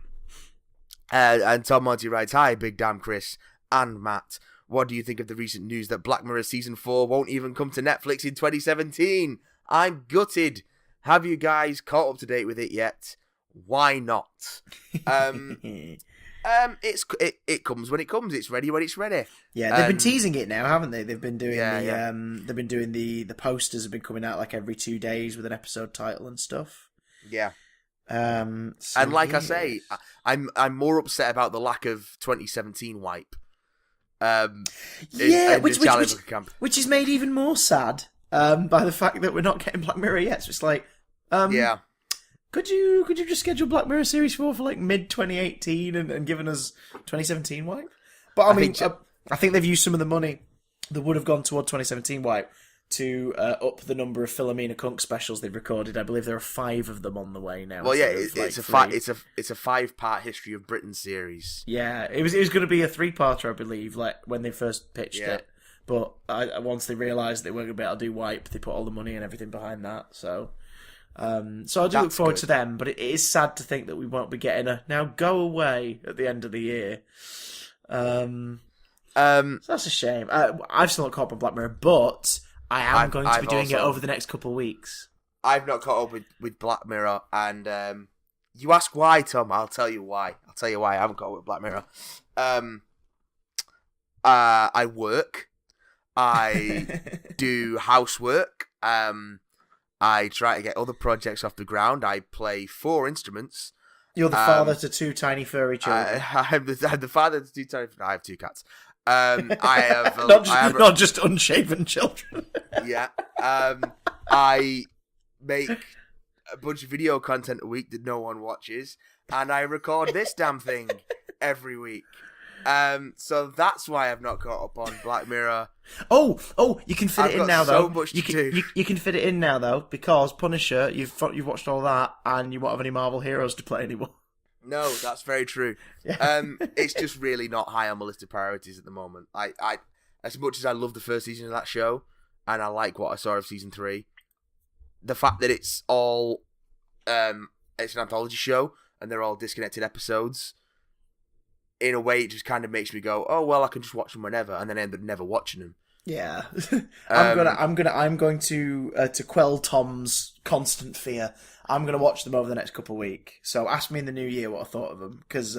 Tom Monty writes, "Hi, Big Damn Chris and Matt. what do you think of the recent news that Black Mirror Season 4 won't even come to Netflix in 2017? I'm gutted. Have you guys caught up to date with it yet? Why not? It comes when it comes. It's ready when it's ready. Yeah, they've been teasing it now, haven't they? They've been doing they've been doing the posters have been coming out like every 2 days with an episode title and stuff. Yeah. So and like I say, I'm more upset about the lack of 2017 wipe. Which is made even more sad by the fact that we're not getting Black Mirror yet. So it's like, could you just schedule Black Mirror Series 4 for like mid 2018 and given us 2017 wipe? But I think they've used some of the money that would have gone toward 2017 wipe to up the number of Philomena Kunk specials they've recorded. I believe there are 5 of them on the way now. Well, yeah, it's a 5-part history of Britain series. Yeah, it was going to be a 3-parter, I believe, like when they first pitched it. But once they realised they weren't going to be able to do wipe, they put all the money and everything behind that. So I do look forward to them. But it is sad to think that we won't be getting a now go away at the end of the year. So that's a shame. I've still not caught up on Black Mirror, but I am going to be doing it over the next couple of weeks. I've not caught up with Black Mirror, and you ask why, Tom. I'll tell you why. I haven't caught up with Black Mirror. I work. I do housework. I try to get other projects off the ground. I play 4 instruments. You're the father to 2 tiny furry children. I'm the father to 2 tiny. I have 2 cats. I have not just unshaven children. Yeah. I make a bunch of video content a week that no one watches, and I record this damn thing every week. So that's why I've not caught up on Black Mirror. Oh, you can fit it in now, though. So much to do. You can fit it in now, though, because Punisher, you've watched all that, and you won't have any Marvel heroes to play anymore. No, that's very true. It's just really not high on my list of priorities at the moment. I as much as I love the first season of that show, and I like what I saw of season 3, the fact that it's all it's an anthology show and they're all disconnected episodes, in a way it just kind of makes me go, oh well, I can just watch them whenever, and then end up never watching them. Yeah. I'm going to quell Tom's constant fear. I'm going to watch them over the next couple of weeks. So ask me in the new year what I thought of them, because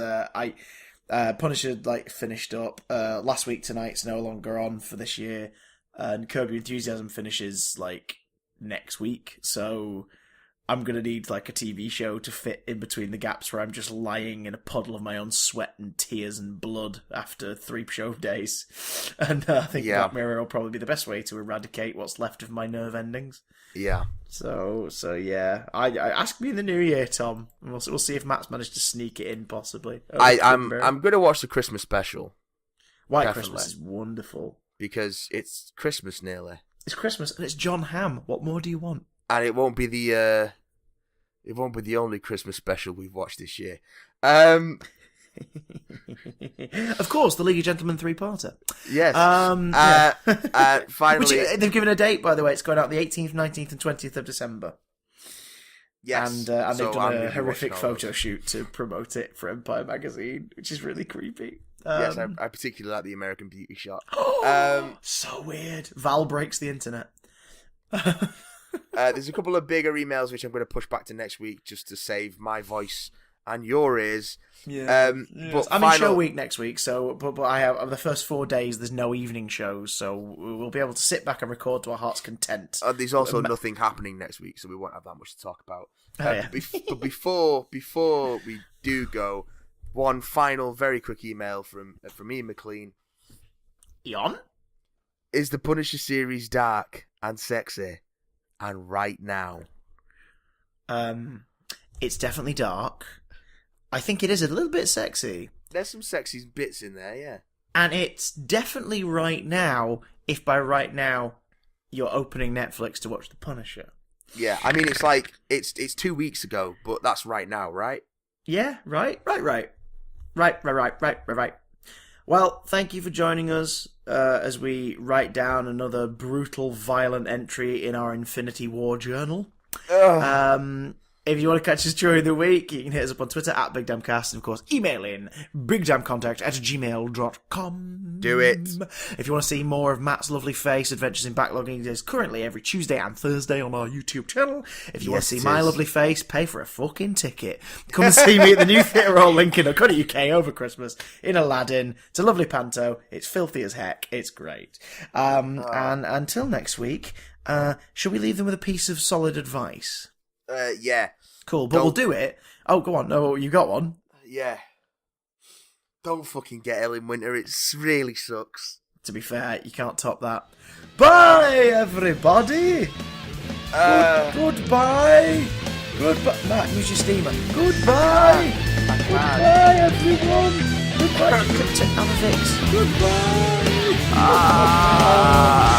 Punisher finished up last week. Tonight's no longer on for this year, and Curb Your Enthusiasm finishes next week. So I'm going to need a TV show to fit in between the gaps where I'm just lying in a puddle of my own sweat and tears and blood after 3 show days. And I think Black Mirror will probably be the best way to eradicate what's left of my nerve endings. Yeah. So yeah. I ask me in the new year, Tom. And we'll see if Matt's managed to sneak it in, possibly. I'm going to watch the Christmas special. White Christmas is wonderful. Because it's Christmas nearly. It's Christmas and it's John Hamm. What more do you want? And it won't be the only Christmas special we've watched this year. Of course, the League of Gentlemen 3-parter. Yes. Finally, which they've given a date, by the way. It's going out the 18th, 19th, and 20th of December. Yes. And they've done a horrific photo shoot to promote it for Empire magazine, which is really creepy. Yes, I particularly like the American Beauty shot. So weird. Val breaks the internet. There's a couple of bigger emails which I'm going to push back to next week just to save my voice and your ears. Yeah. But I'm in show week next week, so but I have the first 4 days. There's no evening shows, so we'll be able to sit back and record to our heart's content. There's also nothing happening next week, so we won't have that much to talk about. But before we do go, one final very quick email from Ian McLean. Ian? Is the Punisher series dark and sexy? And right now, it's definitely dark. I think it is a little bit sexy. There's some sexy bits in there, yeah. And it's definitely right now, if by right now you're opening Netflix to watch The Punisher. Yeah, I mean, it's 2 weeks ago, but that's right now, right? Yeah, right. Well, thank you for joining us as we write down another brutal, violent entry in our Infinity War journal. If you want to catch us during the week, you can hit us up on Twitter at BigDamnCast, and of course, email in bigdamcontact@gmail.com. Do it. If you want to see more of Matt's lovely face, Adventures in Backlogging is currently every Tuesday and Thursday on our YouTube channel. If you want to see my lovely face, pay for a fucking ticket. Come and see me at the new Theatre Hall Lincoln at UK over Christmas in Aladdin. It's a lovely panto. It's filthy as heck. It's great. And until next week, shall we leave them with a piece of solid advice? Yeah. Cool, but we'll do it. Oh, go on. No, you got one? Yeah. Don't fucking get ill in winter. It really sucks. To be fair, you can't top that. Bye, everybody. Goodbye. Goodbye. Matt, use your steamer. Goodbye. Goodbye, everyone. Goodbye. Have a fix. Goodbye.